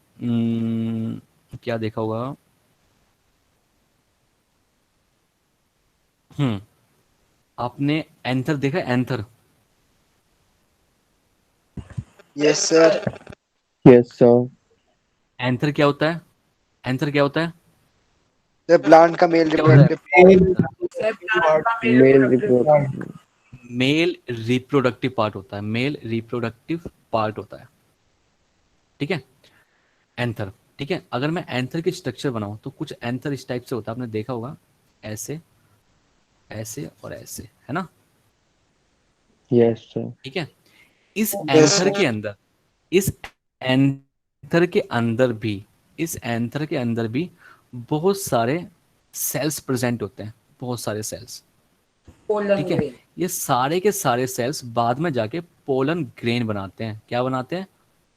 क्या देखा होगा? आपने एंथर देखा? Anther, yes sir. एंथर क्या होता है? द प्लांट का male reproductive male reproductive male reproductive part होता है, मेल रिप्रोडक्टिव पार्ट होता है, ठीक है, एंथर। ठीक है, अगर मैं एंथर की स्ट्रक्चर बनाऊं तो कुछ एंथर इस टाइप से होता है, आपने देखा होगा, ऐसे ऐसे और ऐसे, है ना? Yes sir. ठीक है, इस यस एंथर सर। के अंदर, इस एंथर के अंदर भी, इस एंथर के अंदर भी बहुत सारे सेल्स प्रेजेंट होते हैं, बहुत सारे सेल्स। ठीक है, ये सारे के सारे सेल्स बाद में जाके पोलन ग्रेन बनाते हैं। क्या बनाते हैं?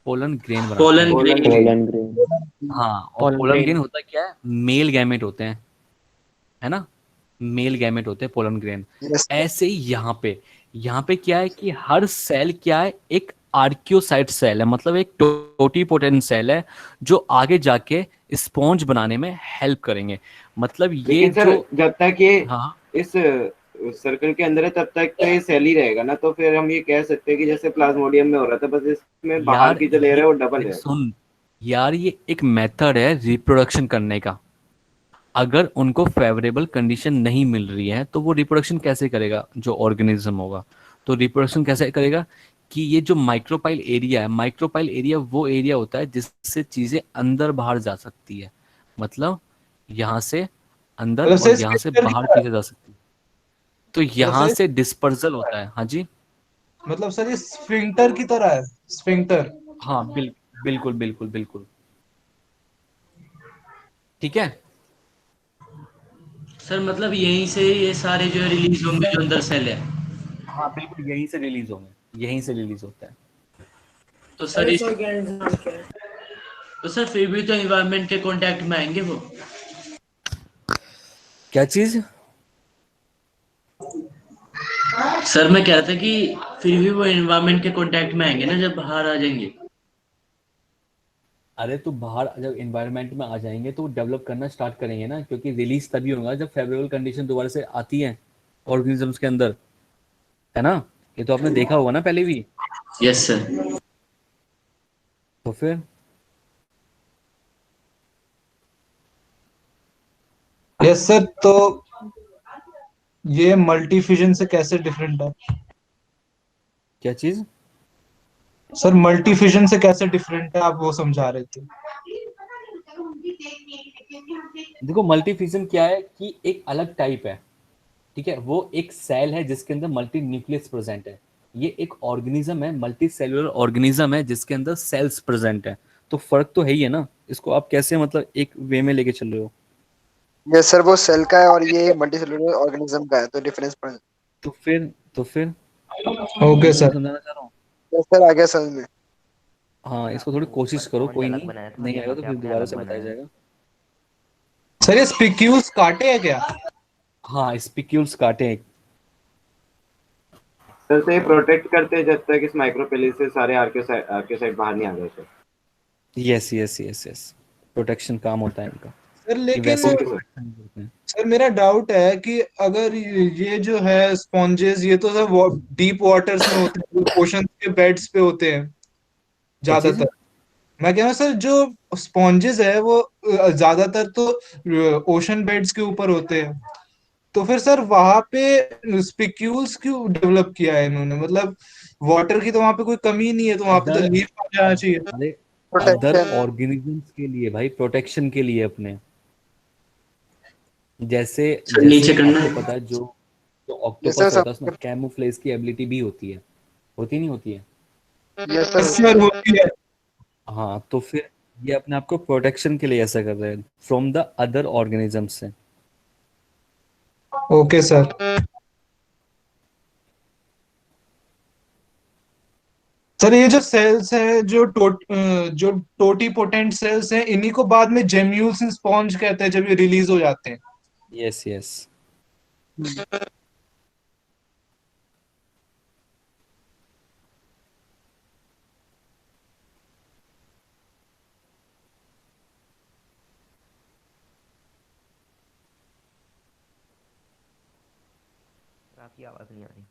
पोलन ग्रेन बनाते पोलन हैं। Pollen grain. Grain. Pollen grain. हाँ, और Pollen पोलन grain। ग्रेन होता क्या है? मेल गैमेट होते हैं, है ना? मेल गैमेट होते हैं पोलन ग्रेन। यस ऐसे ही यहाँ पे क्या है कि हर सेल क्या है? एक आर्कियोसाइट सेल है, मतलब एक टोटीपोटेंट सेल है जो आगे जाके स्पॉन्ज बनाने में हेल्प करेंगे। मतलब ये लेकिन सर जो, जब तक ये हाँ, इस सर्कल के अंदर है तब तक तो ये सेल ही रहेगा ना, तो फिर हम ये कह सकते हैं कि जैसे प्लाज्मोडियम में हो रहा था, बस इसमें बाहर यार की जो लेयर ये है वो डबल अरे है। सुन, यार ये एक मेथड है रिप्रोडक्शन करने का। अगर उनको फेवरेबल कंडीशन नहीं मिल रही है तो वो रिप्रोडक्शन कैसे करेगा? जो ऑर्गेनिज्म होगा तो रिप्रोडक्शन कैसे करेगा? कि ये जो माइक्रोपाइल एरिया है, माइक्रोपाइल एरिया वो एरिया होता है जिससे चीजें अंदर बाहर जा सकती है, मतलब यहाँ से अंदर मतलब और सर यहाँ से स्फिंक्टर की बाहर तरह चीजें जा सकती है। तो मतलब यहाँ सर से डिस्पर्जल होता है। हाँ जी, मतलब सर ये स्फिंक्टर की तरह है, स्फिंक्टर। हाँ बिल्कुल बिल्कुल बिल्कुल। ठीक है, सर मतलब यहीं से ये सारे जो रिलीज होंगे जो अंदर सेल है। हाँ बिल्कुल, यहीं से रिलीज होंगे, यहीं से रिलीज होता है। तो सर तो सर फिर भी तो एनवायरनमेंट के कांटेक्ट में आएंगे वो। क्या चीज? सर मैं कह रहा था कि फिर भी वो एनवायरनमेंट के कांटेक्ट में आएंगे ना जब बाहर आ जाएंगे। अरे तो बाहर जब एनवायरनमेंट में आ जाएंगे तो डेवलप करना स्टार्ट करेंगे ना, क्योंकि रिलीज तभी होगा जब फेवरेबल कंडीशन दोबारा से आती है ऑर्गेनिजम्स के अंदर, है ना? ये तो आपने देखा होगा ना पहले भी। Yes sir. तो फिर यस सर। तो ये मल्टी फिजन से कैसे डिफरेंट है? क्या चीज? सर मल्टी फिजन से कैसे डिफरेंट है, आप वो समझा रहे थे। देखो, मल्टीफिजन क्या है कि एक अलग टाइप है, ठीक है, वो एक सेल है जिसके अंदर मल्टी न्यूक्लियस प्रेजेंट है। ये एक ऑर्गेनिज्म है, मल्टी सेलुलर ऑर्गेनिज्म है जिसके अंदर सेल्स प्रेजेंट है। तो फर्क तो है ही है ना, इसको आप कैसे मतलब एक वे में लेके चल रहे हो? यस सर, वो सेल का है और ये मल्टी सेलुलर ऑर्गेनिज्म का है, तो डिफरेंस पड़ जाता तो फिर तो फिर ओके मैं सर। समझाना चाह रहा हूँ। है। यस सर, आ गया समझ में। हाँ, इसको थोड़ी कोशिश करो, कोई नहीं, नहीं आएगा तो फिर दोबारा से बताया जाएगा। सर ये स्पिक्यूल्स काटे हैं क्या? हाँ, स्पिक्यूल्स काटे हैं। सर से प्रोटेक्ट करते हैं जब तक इस माइक्रोपेलिस से सारे आर्कियोसाइट बाहर नहीं आ गए थे। Yes yes yes yes, protection काम होता है इनका, सर कि लेकिन वैसे भी ओके सर। प्रोटेक्शन करते हैं। सर मेरा डाउट है कि अगर ये जो है स्पॉन्जेस, ये तो सर डीप वाटर्स में होते हैं, ओशन के बेड्स पे होते हैं क्या चीज? ज्यादातर। मैं कह रहा हूँ सर जो स्पॉन्जेस है वो ज्यादातर तो ओशन बेड्स के ऊपर होते हैं। तो फिर सर वहां पे स्पिक्यूल्स क्यों डेवलप किया है इन्होंने? मतलब वाटर की तो वहां पे कोई कमी नहीं है, तो वहां पे तो अदर लीफ आ जाना चाहिए। अरे अदर प्रोटेक्शन। ऑर्गेनिजम्स के लिए भाई, प्रोटेक्शन के लिए अपने, जैसे सर जैसे नीचे करना। आपको पता है जो जो यस सर ऑक्टोपस होता है उसमें कैमोफ्लेज की एबिलिटी भी होती नहीं होती है? Yes yes sir. सर होती है। हाँ, तो फिर ये अपने आप को प्रोटेक्शन के लिए ऐसा कर रहे हैं फ्रॉम द अदर ऑर्गेनिजम्स से। Okay sir. सर ये जो सेल्स है, जो टोटी पोटेंट सेल्स हैं, इन्हीं को बाद में जेम्यूल्स एंड स्पॉन्ज कहते हैं जब ये रिलीज हो जाते हैं। Yes yes. आपकी आवाज नहीं आ रही।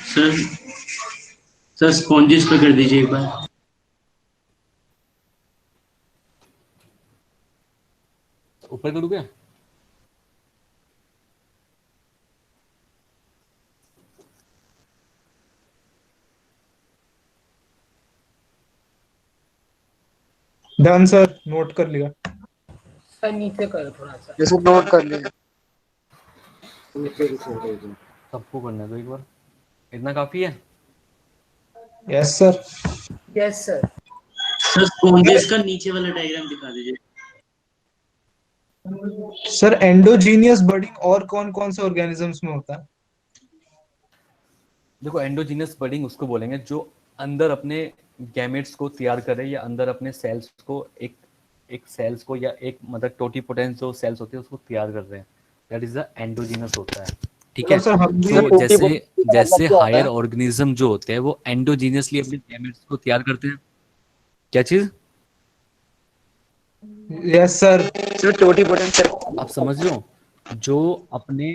सर सर स्पॉन्जेस पे कर दीजिए एक बार। ऊपर करूँ क्या? डन सर, नोट कर लिया। सर नीचे करो थोड़ा सा। जैसे नोट कर लिया। सबको करना है तो एक बार, इतना काफी है। Yes sir. Yes sir. Sir sponges का नीचे वाला डायग्राम दिखा दीजिए। सर एंडोजीनियस बडिंग और कौन कौन से ऑर्गेनिजम्स में होता है? देखो एंडोजीनियस बडिंग उसको बोलेंगे जो अंदर अपने गैमेट्स को तैयार करे, या अंदर अपने सेल्स को एक सेल्स को, या एक मतलब टोटीपोटेंट जो सेल्स होते हैं उसको तैयार कर रहे हैं, दैट इज द एंडोजीनस होता है। ठीक है, सर हम भी तो जैसे जैसे मतलब क्या होता हायर है? ऑर्गेनिज्म जो होते हैं वो एंडोजीनियसली अपने गैमेट्स को तैयार करते हैं। क्या चीज? Yes sir. Sir totipotent cell. आप समझ रहे हो? जो अपने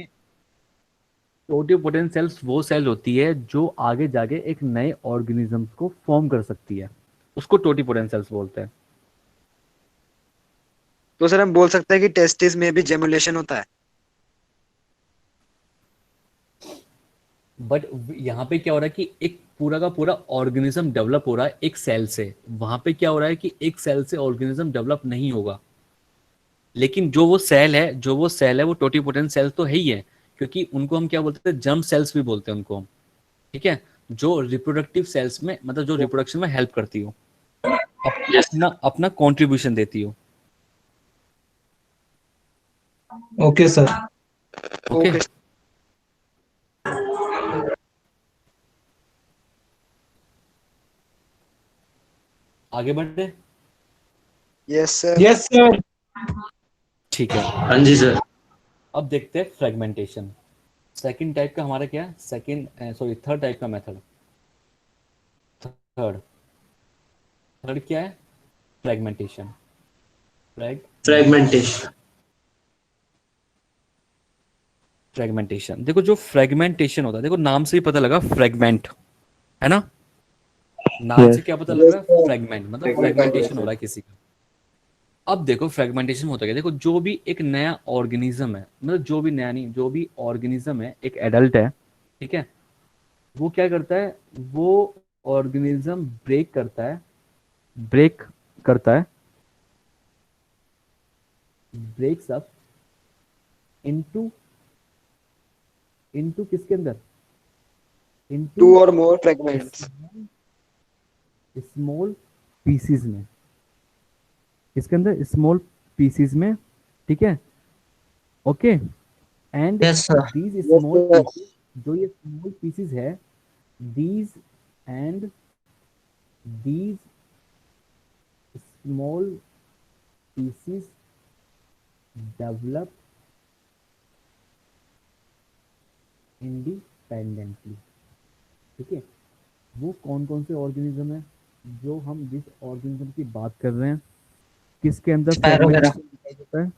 टोटीपोटेंट सेल्स वो सेल होती है जो आगे जाके एक नए ऑर्गेनिज्म को फॉर्म कर सकती है, उसको टोटीपोटेंट सेल्स बोलते हैं। तो सर हम बोल सकते हैं कि टेस्टिस में भी जेमुलेशन होता है। बट यहाँ पे क्या हो रहा है कि एक पूरा का पूरा ऑर्गेनिज्म डेवलप हो रहा है एक सेल से। वहां पे क्या हो रहा है कि एक सेल से ऑर्गेनिज्म डेवलप नहीं होगा, लेकिन जो वो सेल है वो टोटीपोटेंट सेल तो है ही है, क्योंकि उनको हम क्या बोलते हैं, जर्म सेल्स भी बोलते हैं उनको हम। ठीक है, जो रिप्रोडक्टिव सेल्स में मतलब जो रिप्रोडक्शन में हेल्प करती हो, अपना अपना कंट्रीब्यूशन देती हो। Okay sir. ओके आगे बढ़ते। Yes sir. Yes sir. ठीक है, हाँ जी सर। अब देखते हैं फ्रेगमेंटेशन। सेकंड टाइप का हमारा क्या है? थर्ड टाइप का मेथड। थर्ड थर्ड क्या है? फ्रेगमेंटेशन। फ्रेगमेंटेशन। फ्रेगमेंटेशन देखो, जो फ्रेगमेंटेशन होता है, देखो नाम से ही पता लगा फ्रेगमेंट, है ना? नाम से क्या पता लग रहा है? फ्रेगमेंट, मतलब फ्रेगमेंटेशन हो रहा है किसी का। अब देखो फ्रेगमेंटेशन होता है, देखो जो भी एक नया ऑर्गेनिज्म है, मतलब जो भी नया नहीं, जो भी ऑर्गेनिज्म है, एक एडल्ट है, ठीक है, वो क्या करता है? वो ऑर्गेनिज्म ब्रेक करता है ब्रेक्स अप इनटू इनटू किसके अंदर? इनटू टू और मोर फ्रेगमेंट्स। स्मॉल पीसीज में। इसके अंदर स्मॉल पीसीज में, ठीक है, okay. And yes sir. These small PCs, जो ये स्मॉल पीसीज है, these and these small PCs develop independently. ठीक है, वो कौन कौन से ऑर्गेनिज्म है जो हम जिस ऑर्गेनिज्म की बात कर रहे हैं, किसके अंदर फ्रेगमेंटेशन दिखाई देता है?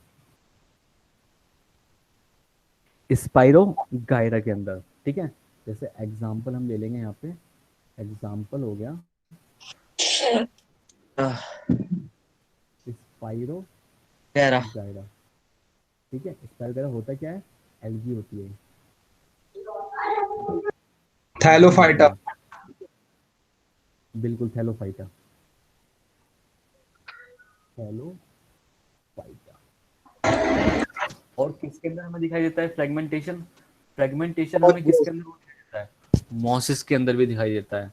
स्पाइरो गायरा के अंदर। ठीक है, जैसे एग्जांपल हम ले लेंगे, यहाँ पे एग्जांपल हो गया स्पाइरो गायरा। ठीक है, स्पाइरो गायरा होता क्या है? एल्गी होती है, थैलोफाइटा। बिल्कुल थैलोफाइटा। थैलोफाइटा। और किसके अंदर हमें दिखाई देता है फ्रेगमेंटेशन? फ्रेगमेंटेशन हमें किसके अंदर दिखाई देता है? मॉसिस के अंदर भी दिखाई देता है।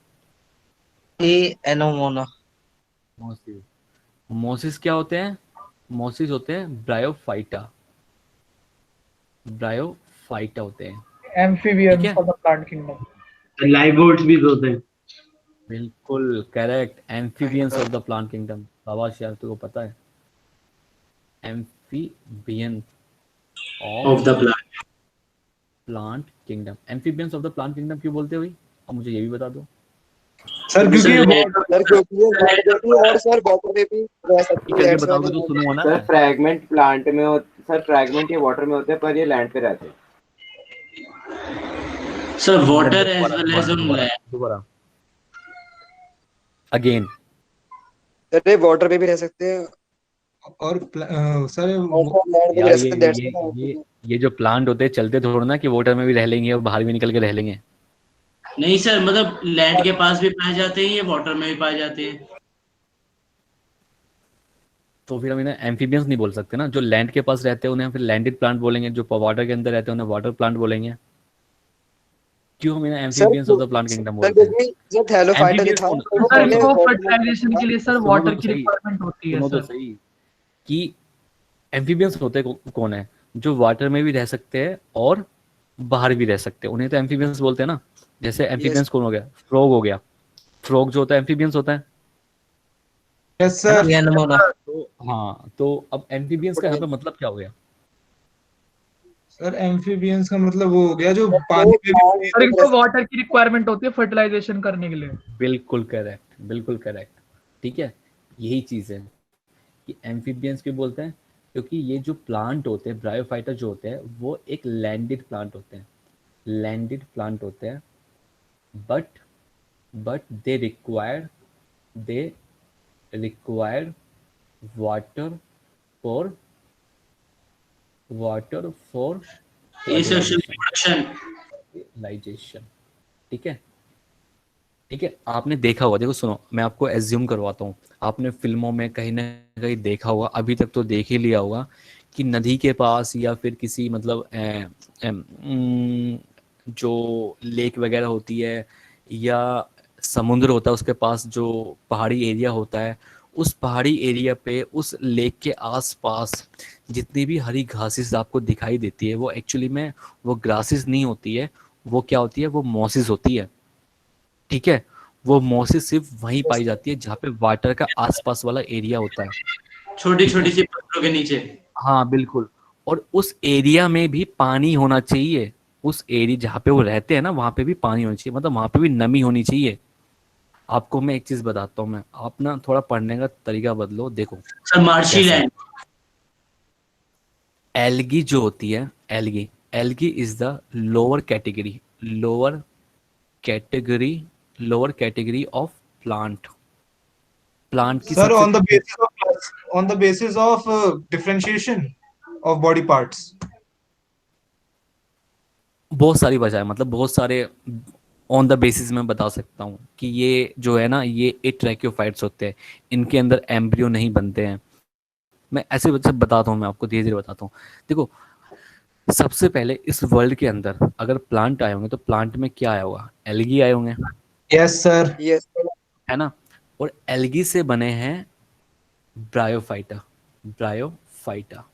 एनोमोना। मॉसिस मॉसिस क्या होते हैं? मॉसिस होते हैं ब्रायोफाइटा। ब्रायोफाइटा होते हैं, ठीक एम्फीबियंस है, ऑफ द प्लांट किंगडम। लाइगोट्स भी होते हैं। बिल्कुल correct, amphibians of the plant kingdom. शाबाश यार, तुमको पता है। Amphibian of of the plant. Plant kingdom. Amphibians of the plant kingdom क्यों बोलते हो भाई? अब मुझे ये भी बता दो। सर क्योंकि सर क्योंकि ये land पे भी और सर वाटर में भी रह सकती है। जल्दी That's why बताओगे तो they- सुनूंगा ना। सर फ्रैगमेंट प्लांट में सर फ्रैगमेंट ये वाटर में होते हैं, पर ये लैंड पे रहते हैं। Sir water as well as on land. दोबारा अगेन। सर ये वाटर पे भी रह सकते हैं और सर और सर लैंड पे भी यार रह सकते हैं। That's why ये ये जो प्लांट होते हैं चलते थोड़ा ना कि वाटर में भी रह लेंगे और बाहर भी निकल के रह लेंगे। नहीं सर, मतलब लैंड के पास भी पाए जाते हैं, ये वाटर में भी पाए जाते हैं। तो फिर हम इन्हें एम्फीबियंस नहीं बोल सकते ना। जो लैंड के पास रहते हैं उन्हें हम फिर लैंडेड प्लांट बोलेंगे, जो वाटर के अंदर रहते हैं उन्हें वाटर प्लांट बोलेंगे। क्यों हम इन्हें sir amphibians of the plant kingdom sir बोलते हैं? क्योंकि जो थैलोफाइटा जो एम्फीबियंस था कौन तो वो सर पहले सुनो इसको वाटर में फर्टिलाइजेशन के लिए सर सुनो वाटर तो की सही, रिक्वायरमेंट होती है सुनो तो सर। सही कि एम्फीबियंस होते कौन है? जो वाटर में भी रह सकते हैं और बाहर भी रह सकते हैं, उन्हें तो एम्फीबियंस बोलते हैं ना। जैसे यस एम्फीबियंस कौन हो गया? फ्रॉग हो गया। फ्रॉग जो होता है एम्फीबियंस होता यस है ना। सर। तो हाँ, तो अब एम्फीबियंस का यहाँ पे मतलब क्या हो गया? सर एम्फीबियंस का मतलब वो हो गया जो जो पानी में भी सर breathe इसको वाटर की रिक्वायरमेंट होती है फर्टिलाइजेशन करने के लिए। बिल्कुल करेक्ट, बिल्कुल करेक्ट। ठीक है, यही चीज़ है कि एम्फीबियंस क्यों बोलते हैं, क्योंकि ये जो प्लांट होते हैं ब्रायोफाइटा जो होते हैं वो एक लैंडेड प्लांट होते हैं। लैंडेड प्लांट होते हैं, but they they require water for ये सेक्शन फर्टिलाइजेशन। प्रोडक्शन। फर्टिलाइजेशन, ठीक है। ठीक है, आपने देखा होगा, देखो सुनो, मैं आपको एज्यूम करवाता हूँ। आपने फिल्मों में कहीं ना कहीं देखा होगा, अभी तक तो देख ही लिया होगा, कि नदी के पास या फिर किसी मतलब जो लेक वगैरह होती है या समुद्र होता है उसके पास जो पहाड़ी एरिया होता है, उस पहाड़ी एरिया पे उस लेक के आसपास जितनी भी हरी घासेस आपको दिखाई देती है वो एक्चुअली में वो ग्रासेस नहीं होती है, वो क्या होती है, वो मॉसेस होती है। ठीक है, वो मोसेस सिर्फ वहीं पाई जाती है जहाँ पे वाटर का आसपास वाला एरिया होता है। छोटी ठीक छोटी है, सी पत्थरों के नीचे। हाँ बिल्कुल। और उस एरिया में भी पानी होना चाहिए। उस एरिया जहाँ पे वो रहते हैं ना वहाँ पे भी पानी होना चाहिए, मतलब वहाँ पे भी नमी होनी चाहिए। आपको मैं एक चीज बताता हूँ, मैं आप ना थोड़ा पढ़ने का तरीका बदलो, देखो सर मार्शी कैसा है। लैंड। एल्गी जो होती है, algae, algae is the lower category, lower category lower category of plant. Plant की सर सबसे on the basis of differentiation of body parts. बहुत सारी वजह है, मतलब बहुत सारे ऑन द बेसिस में बता सकता हूँ कि ये जो है ना ये एट्रैक्योफाइट्स होते हैं, इनके अंदर एम्ब्रियो नहीं बनते हैं। मैं ऐसे वजह बताता हूँ, मैं आपको धीरे धीरे बताता हूँ। देखो, सबसे पहले इस वर्ल्ड के अंदर अगर प्लांट आए होंगे तो प्लांट में क्या आया होगा? एल्गी आए होंगे, यस सर। यस है ना। और एल्गी से बने हैं ब्रायोफाइटा। ब्रायोफाइटा,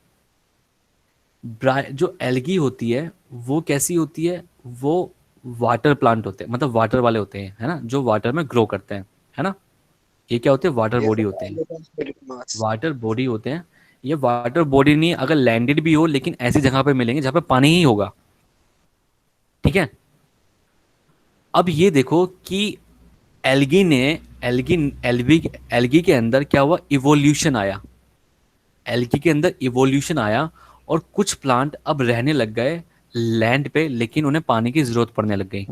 जो एल्गी होती है वो कैसी होती है? वो वाटर प्लांट होते हैं, मतलब वाटर वाले होते हैं, है ना, जो वाटर में ग्रो करते हैं, है ना। ये क्या होते हैं? वाटर यस बॉडी होते हैं। मास। वाटर बॉडी होते हैं। ये वाटर बॉडी नहीं, अगर लैंडेड भी हो लेकिन ऐसी जगह पे मिलेंगे जहाँ पे पानी ही होगा। ठीक है, अब ये देखो कि एल्गी ने एल्गी एल्गी एल्गी के अंदर क्या हुआ? इवोल्यूशन आया। एल्गी के अंदर इवोल्यूशन आया और कुछ प्लांट अब रहने लग गए लैंड पे, लेकिन उन्हें पानी की जरूरत पड़ने लग गई।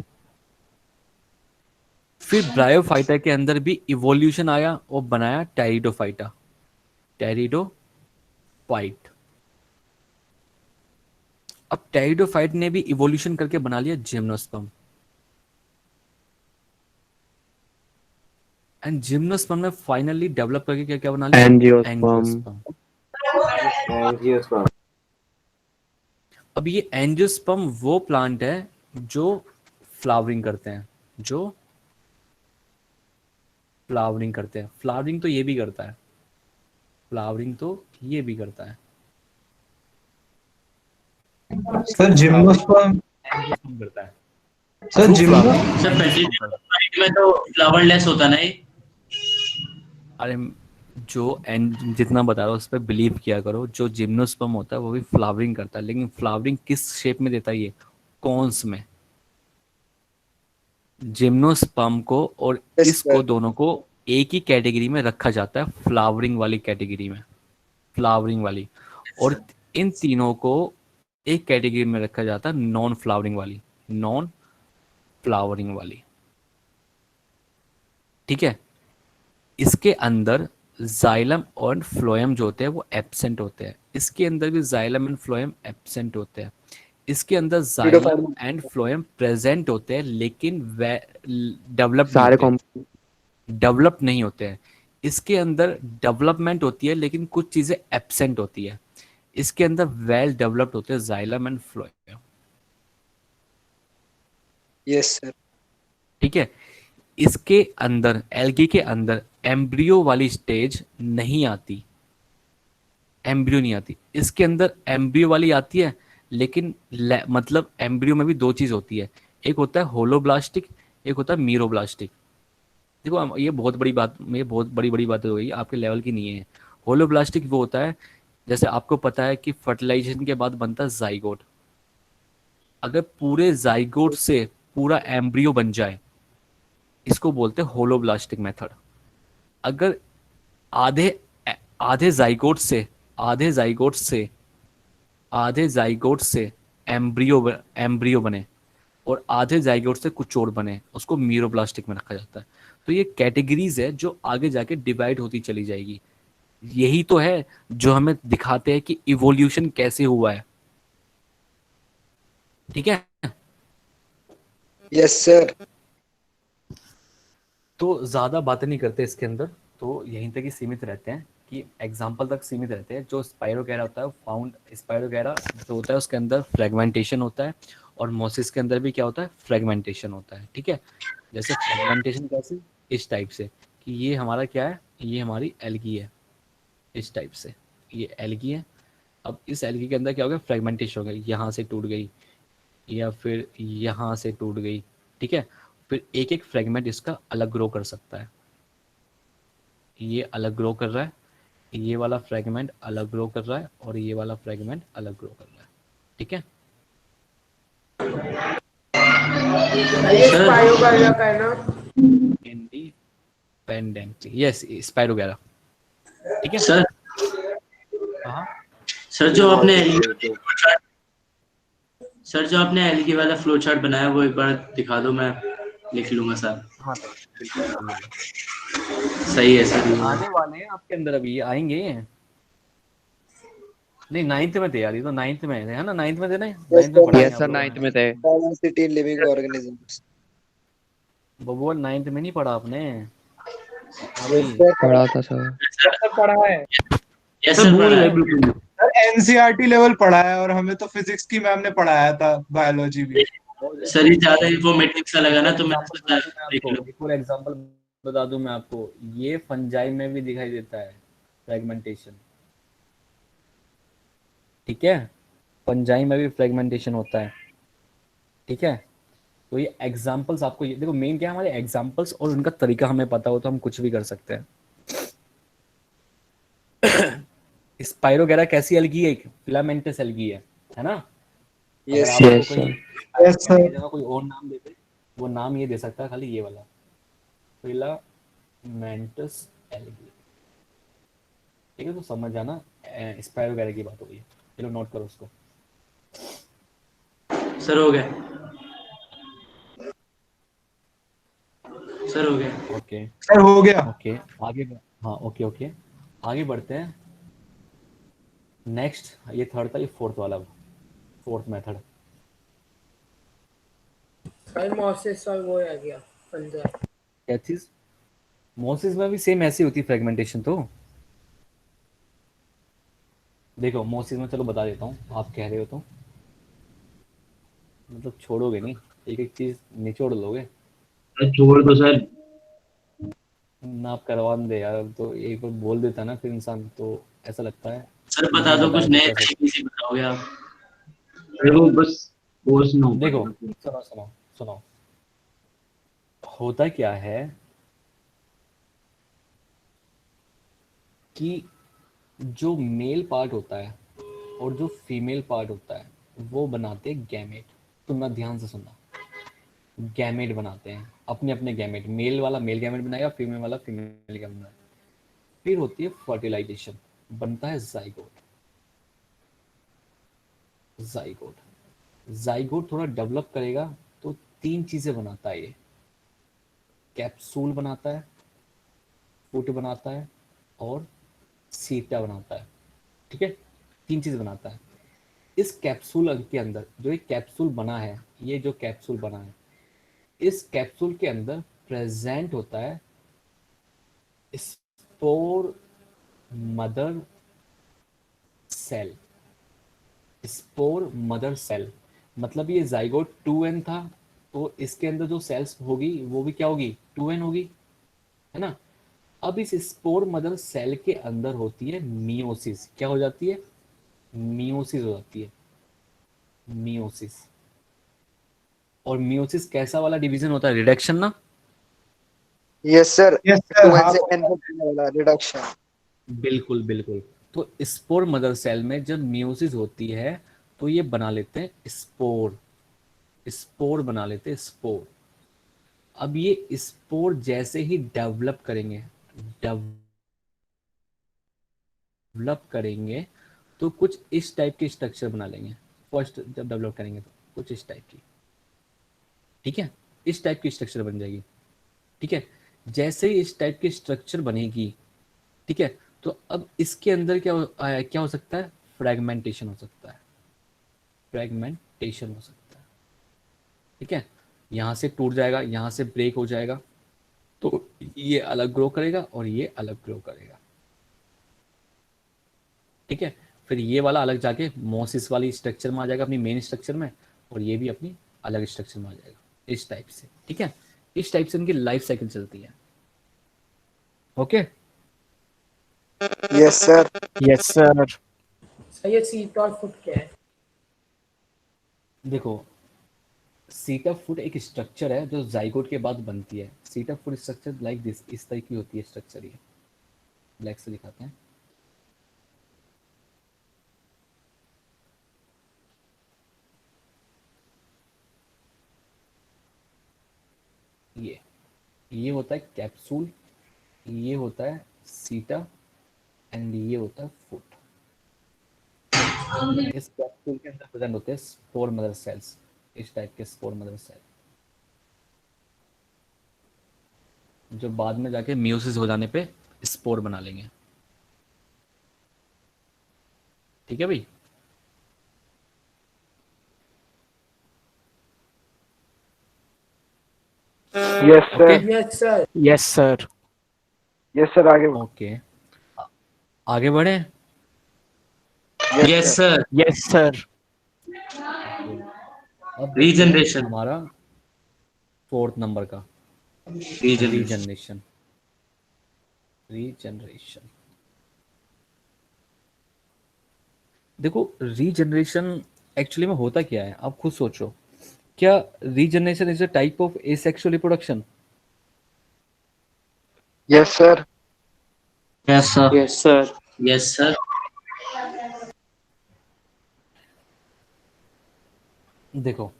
फिर ब्रायोफाइटा के अंदर भी इवोल्यूशन आया और बनाया टेरिडोफाइटा। टेरिडोफाइट। अब टेरिडोफाइट ने भी इवोल्यूशन करके बना लिया जिम्नोस्पर्म। एंड जिम्नोस्पर्म ने फाइनली डेवलप करके क्या क्या बना लिया? एंजियोस्पर्म। एंजियोस्पर्म। एंजियोस्पर्म। अब ये एंजियोस्पर्म वो प्लांट है जो फ्लावरिंग करते हैं, जो फ्लावरिंग करते हैं। फ्लावरिंग तो ये भी करता है, फ्लावरिंग तो ये भी करता है। Sir gymnosperm. एंजियोस्पर्म करता है। Sir through gymno flowering sir angiosperm करता है। पेंटिंग में तो फ्लावरलेस होता ना ये। अरे जो एंड जितना बता रहा हूँ उस पर बिलीव किया करो, जो जिम्नोस्पर्म होता है वो भी फ्लावरिंग करता है, लेकिन फ्लावरिंग किस शेप में देता है? ये कॉन्स में। जिम्नोस्पर्म को और यस इसको सर। दोनों को एक ही कैटेगरी में रखा जाता है, फ्लावरिंग वाली कैटेगरी में। फ्लावरिंग वाली। और इन तीनों को एक कैटेगरी में रखा जाता है, नॉन फ्लावरिंग वाली। नॉन फ्लावरिंग वाली, ठीक है। इसके अंदर जाइलम और फ्लोएम जो होते हैं वो एब्सेंट होते हैं। इसके अंदर भी जाइलम एंड फ्लोएम एब्सेंट होते हैं। इसके अंदर जाइलम एंड फ्लोएम प्रेजेंट होते हैं लेकिन डेवलप नहीं सारे होते हैं। डेवलप नहीं होते हैं। इसके अंदर डेवलपमेंट होती है लेकिन कुछ चीजें एब्सेंट होती है। इसके अंदर वेल डेवलप्ड होते हैं xylem and phloem. Yes sir. ठीक है, इसके अंदर एल्गी के अंदर एम्ब्रियो वाली स्टेज नहीं आती, एम्ब्रियो नहीं आती। इसके अंदर एम्ब्रियो वाली आती है, लेकिन मतलब एम्ब्रियो में भी दो चीज होती है, एक होता है होलोब्लास्टिक, एक होता है मीरोब्लास्टिक। देखो ये बहुत बड़ी बात, ये बहुत बड़ी बड़ी बातें हो गई, आपके लेवल की नहीं है। होलोब्लास्टिक वो होता है, जैसे आपको पता है कि फर्टिलाइजेशन के बाद बनता है जाइगोट। अगर पूरे जाइगोट से पूरा एम्ब्रियो बन जाए, इसको बोलते हैं होलोब्लास्टिक मेथड। अगर आधे आधे जाइगोट से आधे जाइगोट से आधे जाइगोट से एम्ब्रियो बने और आधे जाइगोट से कुछ और बने, उसको मीरोब्लास्टिक में रखा जाता है। तो ये कैटेगरीज है जो आगे जाके डिवाइड होती चली जाएगी। यही तो है जो हमें दिखाते हैं कि इवोल्यूशन कैसे हुआ है। ठीक है, यस सर। तो ज़्यादा बातें नहीं करते इसके अंदर, तो यहीं तक ही सीमित रहते हैं कि एग्जाम्पल तक सीमित रहते हैं। जो स्पाइरोगैरा होता है, फाउंड स्पाइरोगैरा जो होता है उसके अंदर फ्रेगमेंटेशन होता है, और मोसिस के अंदर भी क्या होता है, फ्रेगमेंटेशन होता है। ठीक है, जैसे फ्रेगमेंटेशन कैसे, इस टाइप से कि ये हमारा क्या है, ये हमारी एल्गी है, इस टाइप से ये एल्गी है। अब इस एल्गी के अंदर क्या हो गया, फ्रेगमेंटेशन हो गई, यहाँ से टूट गई या फिर यहाँ से टूट गई। ठीक है, फिर एक एक फ्रेगमेंट इसका अलग ग्रो कर सकता है। ये अलग ग्रो कर रहा है, ये वाला फ्रेगमेंट अलग ग्रो कर रहा है, और ये वाला फ्रेगमेंट अलग ग्रो कर रहा है। ठीक है, इंडिपेंडेंटली, यस स्पाइरोगैरा। ठीक है सर हाँ, सर जो आपने सर जो आपने एलगी वाला फ्लो चार्ट बनाया वो एक बार दिखा दो, मैं लिख लूंगा सर। हाँ बिल्कुल बिल्कुल। सही है सर। आने वाले हैं आपके अंदर, अभी आएंगे। नहीं 9th में थे यार, ये तो 9th में है ना, 9th में थे ना, यस 9th में पढ़ाएंगे यस आप सर, लोगों 9th ने। में थे। Diversity in living organisms. वो 9th में नहीं पढ़ा आपने यस अभी? सर। पढ़ा था सर। सब पढ़ा है। यस सर सर भूल पढ़ा गए है। बिल्कुल। सर एनसीईआरटी लेवल पढ़ा है, और हमें तो फिजिक्स की मैम ने पढ़ाया था, बायोलॉजी भी। सर ये ज्यादा इन्फॉर्मेटिव सा लगा एक ना, और तो मैं एग्जांपल सोचा बता दूं मैं लिख आपको, लूं। एक और एग्जांपल बता दूं मैं आपको, ये फंजाई में भी दिखाई देता है फ्रेगमेंटेशन। ठीक है, फंजाई में भी फ्रेगमेंटेशन होता है। ठीक है, तो ये एग्जांपल्स आपको, ये देखो मेन क्या है, हमारे एग्जांपल्स और उनका तरीका हमें पता हो तो हम कुछ भी कर सकते हैं। स्पाइरोगैरा कैसी एल्गी है, एक फिलामेंटस एल्गी है ना। अगर यस आप सर। उसको यस कहीं सर। यस स्पाइरोगैरा की सर। जगह कोई और नाम देते, वो नाम ये दे सकता है खाली, ये वाला फिलामेंटस एल्गी। ठीक है, तो समझ जाना स्पाइरोगैरा की बात हो गई। चलो नोट करो उसको। सर हो गया, सर हो गया। ओके सर हो गया। ओके, आगे हाँ ओके ओके, आगे बढ़ते हैं। नेक्स्ट, ये थर्ड था, ये फोर्थ वाला, फोर्थ मेथड। क्या चीज, मोसिस में भी सेम ऐसी होती है फ्रेगमेंटेशन। तो देखो मोसिस में, चलो बता देता हूँ, आप कह रहे हो तो मतलब छोड़ोगे नहीं, एक एक चीज निचोड़ लोगे छोड़ दो सर। ना। आप करवा दे यार, तो एक बार बोल देता ना फिर इंसान, तो ऐसा लगता है सर कि बता नहीं दो, कुछ बताया तो नए क्या सोच। तरीके से बताओगे आप। अरे वो बस कोर्स ना हो देखो पाएगा। सुनो सुनो सुनो, होता क्या है कि जो मेल पार्ट होता है और जो फीमेल पार्ट होता है वो बनाते हैं गैमेट। तुम ना ध्यान से सुनना, गैमेट बनाते हैं अपने अपने गैमेट। मेल वाला मेल गैमेट बनाएगा, फीमेल वाला फीमेल गैमेट बनाएगा। फिर होती है फर्टिलाइजेशन, बनता है जाइगोट। जाइगोट जाइगोट थोड़ा डेवलप करेगा तो तीन चीजें बनाता है ये, कैप्सूल बनाता है, फुट बनाता है, और सीटा बनाता है। ठीक है, तीन चीज बनाता है। इस कैप्सूल के अंदर जो एक कैप्सूल बना है, ये जो कैप्सूल बना है, इस कैप्सूल के अंदर प्रेजेंट होता है spore mother cell, spore mother cell मतलब ये जाइगोट 2n था, तो इसके अंदर जो सेल्स होगी वो भी क्या होगी, 2n होगी, है ना। अब इस स्पोर मदर सेल के अंदर होती है मियोसिस, क्या हो जाती है, मियोसिस हो जाती है, मियोसिस। और मियोसिस कैसा वाला डिवीजन होता है, रिडक्शन ना। Yes sir, yes sir, 2n हाँ। से n तक जाने वाला रिडक्शन। बिल्कुल बिल्कुल। तो स्पोर मदर सेल में जब मियोसिस होती है तो ये बना लेते हैं स्पोर, स्पोर बना लेते हैं स्पोर। अब ये स्पोर जैसे ही डेवलप करेंगे, डेवलप करेंगे तो कुछ इस टाइप की स्ट्रक्चर बना लेंगे। फर्स्ट जब डेवलप करेंगे तो कुछ इस टाइप की, ठीक है, इस टाइप की स्ट्रक्चर बन जाएगी, ठीक है। जैसे ही इस टाइप की स्ट्रक्चर बनेगी, ठीक है, तो अब इसके अंदर क्या हो सकता है, फ्रेगमेंटेशन हो सकता है, फ्रेगमेंटेशन हो सकता है, ठीक है। यहाँ से टूट जाएगा, यहाँ से ब्रेक हो जाएगा, तो ये अलग ग्रो करेगा और ये अलग ग्रो करेगा, ठीक है। फिर ये वाला अलग जाके मोसिस वाली स्ट्रक्चर में आ जाएगा, अपनी मेन स्ट्रक्चर में, और ये भी अपनी अलग स्ट्रक्चर में आ जाएगा, इस टाइप से, ठीक है। इस टाइप से उनकी लाइफ साइकिल चलती है। Okay. Yes sir. Yes sir. ये सीट और फुट क्या है? देखो, सीट ऑफ फुट एक स्ट्रक्चर है जो जाइगोट के बाद बनती है। Seat of foot structure like this, इस तरह की होती है स्ट्रक्चर, ये ब्लैक से दिखाते हैं। ये होता है कैप्सूल, ये होता है सीटा, एंड ये होता है फुट। इस कैप्सूल के अंदर प्रेजेंट होते हैं स्पोर मदर सेल्स, इस टाइप के स्पोर मदर सेल, जो बाद में जाके मियोसिस हो जाने पे स्पोर बना लेंगे, ठीक है भाई। Yes okay sir. Yes sir. Yes sir. Yes sir, आगे। ओके, आगे बढ़े। Yes sir. Yes sir. अब देखते हैं रीजनरेशन। हमारा फोर्थ नंबर का, रीजनरेशन। रीजनरेशन। रीजनरेशन, देखो रीजनरेशन एक्चुअली में होता क्या है, आप खुद सोचो। क्या regeneration is a type of asexual reproduction? Yes sir. Yes sir. Yes sir. Yes sir. देखो,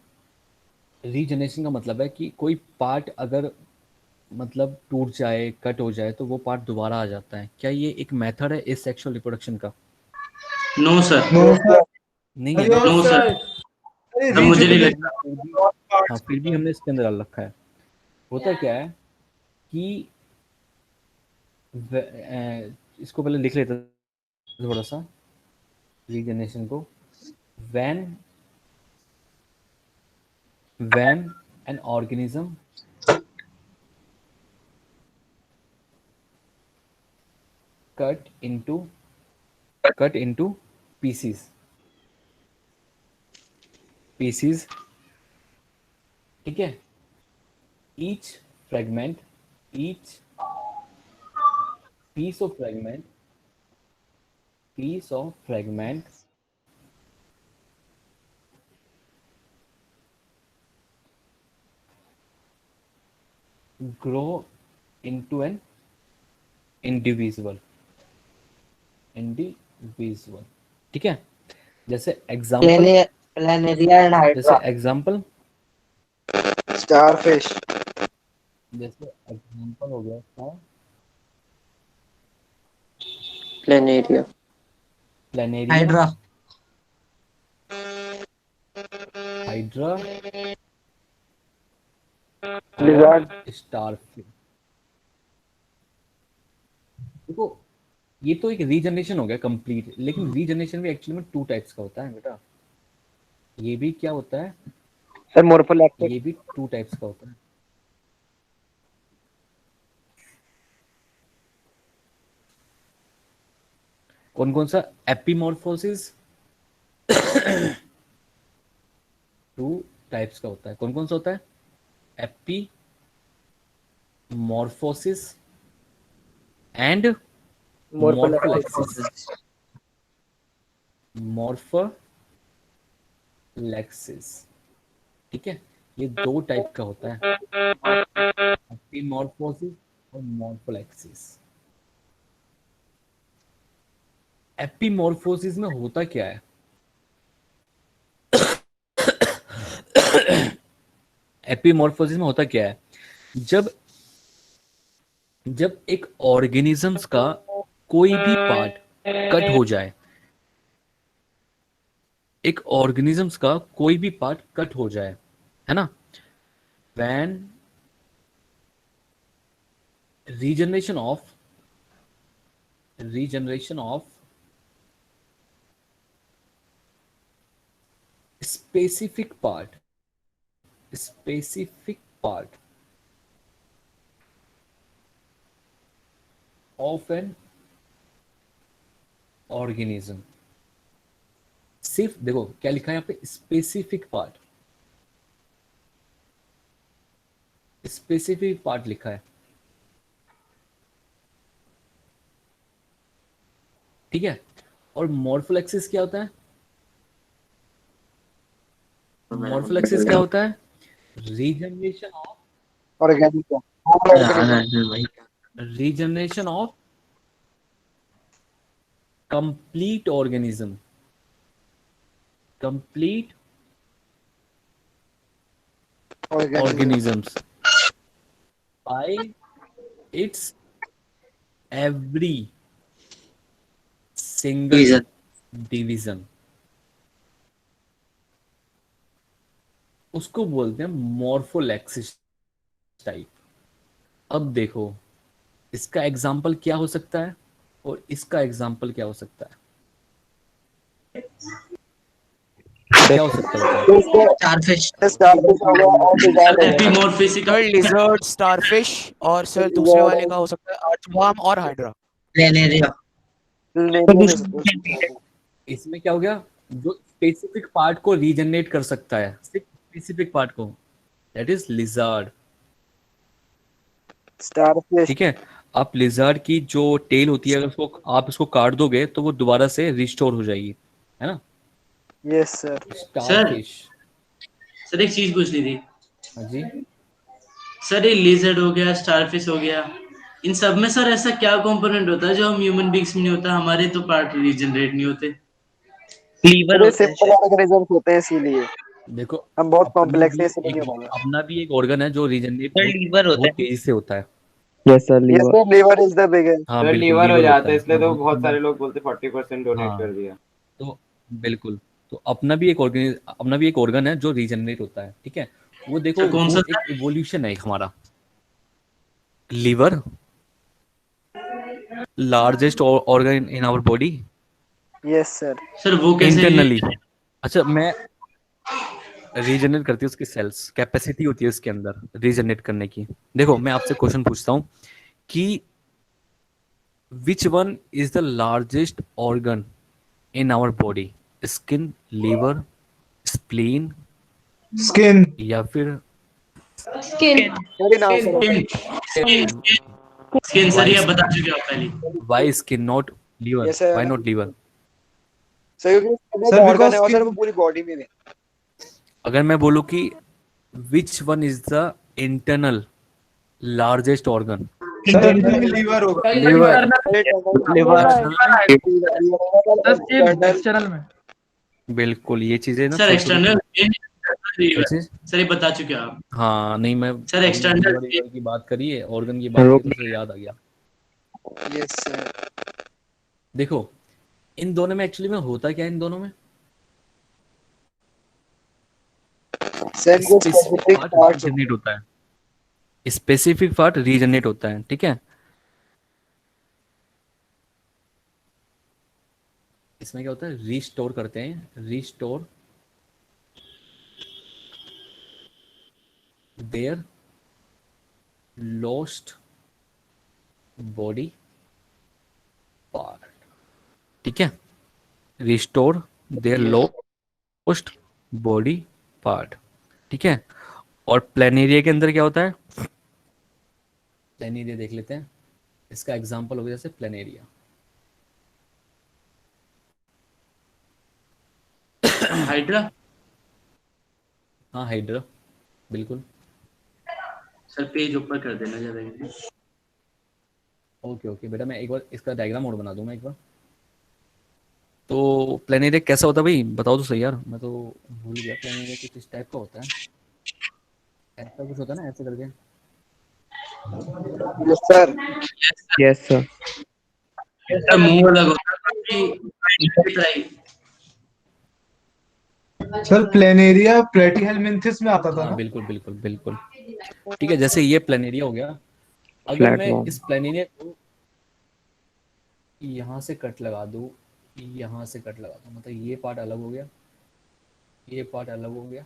रीजनरेशन का मतलब है कि कोई पार्ट अगर मतलब टूट जाए, कट हो जाए, तो वो पार्ट दोबारा आ जाता है। क्या ये एक मेथड है इस सेक्सुअल रिप्रोडक्शन का? No sir. No sir. नहीं है अरे ना। No sir. अरे सर मुझे नहीं रीजनरेशन लगता। फिर भी, हाँ फिर भी हमने इसके अंदर डाल रखा है। होता क्या है कि इसको पहले लिख लेते हैं थोड़ा सा, रीजनरेशन को। When when an organism cut into pieces, ठीक है। each fragment, each piece of fragment grow into an individual, ठीक है। जैसे एग्जाम्पल, प्लेनेरिया एंड जैसे हाइड्रा। Example starfish. जैसे एग्जाम्पल हो गया था planaria. Planaria, hydra. Hydra lizard. और स्टारफिश। देखो, ये तो एक रीजनरेशन हो गया कंप्लीट, लेकिन रीजनरेशन भी एक्चुअली में 2 टाइप्स का होता है बेटा। ये भी क्या होता है, सर मोर्फोलैक्टिक। ये भी 2 टाइप्स का होता है। कौन कौन सा एपिमॉर्फोसिस 2 टाइप्स का होता है, कौन कौन सा होता है? एपिमॉर्फोसिस एंड मॉर्फोलेक्सिस। मॉर्फोलेक्सिस, ठीक है, ये 2 टाइप का होता है, एपिमॉर्फोसिस और मॉर्फोलेक्सिस। एपिमॉर्फोसिस में होता क्या है? एपिमॉर्फोसिस में होता क्या है? जब जब एक ऑर्गेनिजम्स का कोई भी पार्ट कट हो जाए, एक ऑर्गेनिजम्स का कोई भी पार्ट कट हो जाए, है ना, when regeneration of specific part of an organism। सिर्फ देखो क्या लिखा है यहाँ पे, स्पेसिफिक पार्ट लिखा है, ठीक है। और मॉर्फोलेक्सिस क्या होता है? मॉर्फोलेक्सिस क्या होता है? Regeneration of organic regeneration of complete organism organisms by its every single division, उसको बोलते हैं मॉर्फोलेक्सिस टाइप। अब देखो इसका एग्जाम्पल क्या हो सकता है और इसका एग्जाम्पल क्या हो सकता है? क्या हो सकता है बताओ? स्टारफिश सर लिजर्ड, स्टारफिश और सर दूसरे वाले का हो सकता है अर्थवर्म और हाइड्रा। प्लेनेरिया। इसमें क्या हो गया? जो स्पेसिफिक पार्ट को रीजनरेट कर सकता है, सिर्फ स्पेसिफिक पार्ट को, दैट इज लिजर्ड, स्टारफिश। ठीक है। आप लिजर्ड की जो टेल होती है, अगर उसको आप इसको काट दोगे तो वो दोबारा से रिस्टोर हो जाएगी, है ना। Yes sir. स्टारफिश। सर एक चीज पूछनी थी हाँ जी। सर, ये लिजर्ड हो गया, स्टारफिश हो गया, इन सब में सर ऐसा क्या कंपोनेंट होता है जो हम ह्यूमन बींग्स में नहीं होता, हमारे तो पार्ट रीजनरेट नहीं होते? लीवर होता है सिंपल ऑर्गेनिजम्स होते हैं इसीलिए, देखो हम बहुत अपनी कॉम्प्लेक्स भी है इसलिए नहीं हो पाएगा। अपना भी एक ऑर्गन है जो रीजनरेट सर लीवर होता बहुत है। तेजी से होता है। Yes sir, yes sir, liver is the biggest. हाँ तो बिल्कुल, लीवर हो लीवर होता जाता है, है, इसलिए तो बहुत बहुत सारे लोग बोलते 40% डोनेट हाँ कर दिया। तो बिल्कुल, तो अपना भी एक ऑर्गन है जो रीजनरेट होता है, ठीक है। वो देखो सर कौन वो सा? एक इवोल्यूशन है हमारा। Liver largest organ in our body yes sir. Sir वो कैसे इंटरनली। अच्छा, मैं रीजनरेट करती है उसकी सेल्स, कैपेसिटी होती है उसके अंदर रीजनरेट करने की। देखो मैं आपसे क्वेश्चन पूछता हूँ कि which one is the largest organ in our body? Skin, liver, spleen skin. या फिर Skin. थोड़ी ना सर। स्किन? सर वाई ये बता स्किन? चुके हो आप पहले। Why skin not liver? Yes sir. Why not liver? Sir क्योंकि सर ऑर्गन बिकॉज है और सर वो स्किन। पूरी बॉडी में है। अगर मैं बोलूँ कि which one is the internal largest organ? Sir liver होगा। लीवर। लिवर। एक्सटर्नल में बिल्कुल, ये चीजें ना सर छोटी छोटी। एक्सटर्नल क्या चीज? सर ये बता चुके हो आप। हाँ नहीं, मैं सर हमने एक्सटर्नल लीवर की बात करी है, ऑर्गन की बात करी तो मुझे याद आ गया। Yes sir. देखो इन दोनों में एक्चुअली में होता क्या है, इन दोनों में सर जो specific specific part parts regenerate होता है, स्पेसिफिक पार्ट रीजनरेट होता है, ठीक है। इसमें क्या होता है, रीस्टोर करते हैं, restore there lost body part, ठीक है, restore there lost body part, ठीक है। और प्लेनेरिया के अंदर क्या होता है, प्लेनेरिया देख लेते हैं, इसका एग्जांपल हो गया जैसे प्लेनेरिया। हाइड्रा। हाँ हाइड्रा, बिल्कुल। सर पेज ऊपर कर देना जरा। ओके ओके बेटा, मैं एक बार इसका डायग्राम और बना दूंगा एक बार। तो प्लेनेरिया कैसा होता है भाई, बताओ तो सही यार, मैं तो भूल गया। प्लेनेरिया कुछ इस टाइप का होता है, ऐसा कुछ होता है ना, ऐसे करके। Yes sir. Yes sir. इसका मुंह अलग होता है। सर प्लेनेरिया प्लेटीहेलमिंथिस में आता था हाँ ना। बिल्कुल बिल्कुल बिल्कुल, ठीक है। जैसे ये प्लेनेरिया हो गया, अगर फ्लैट मैं वॉर्म। इस प्लेनेरिया को यहाँ से कट लगा दूँ, यहाँ से कट लगा दूँ, मतलब ये पार्ट अलग हो गया, ये पार्ट अलग हो गया,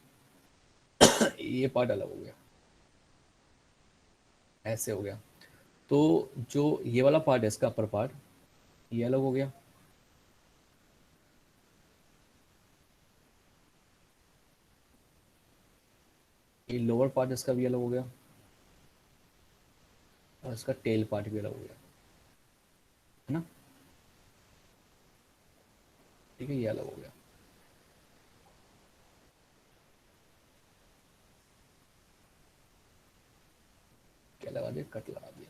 ये पार्ट अलग हो गया, ऐसे हो गया। तो जो ये वाला पार्ट है इसका अपर पार्ट, ये अलग हो गया, ये लोअर पार्ट इसका भी अलग हो गया, और इसका टेल पार्ट भी अलग हो गया, है ना, ठीक है, ये अलग हो गया। क्या लगा दिया, कट लगा दिया,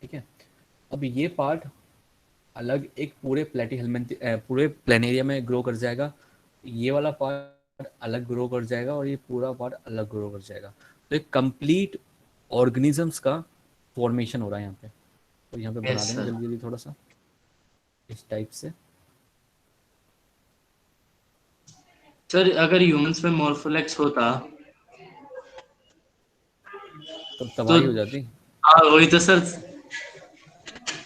ठीक है। अब ये पार्ट अलग एक पूरे प्लेटीहेलमिंथ पूरे प्लेनेरिया में ग्रो कर जाएगा, ये वाला पार्ट अलग ग्रो कर जाएगा, और ये पूरा पार्ट अलग ग्रो कर जाएगा। तो एक कंप्लीट ऑर्गेनिजम्स का फॉर्मेशन हो रहा है यहाँ पे। तो यहाँ पे बना Yes, देंगे sir. जल्दी जल्दी थोड़ा सा इस टाइप से। सर अगर ह्यूमंस में मॉर्फोलेक्स होता तो तो तबाही हो जाती, हाँ वही तो सर,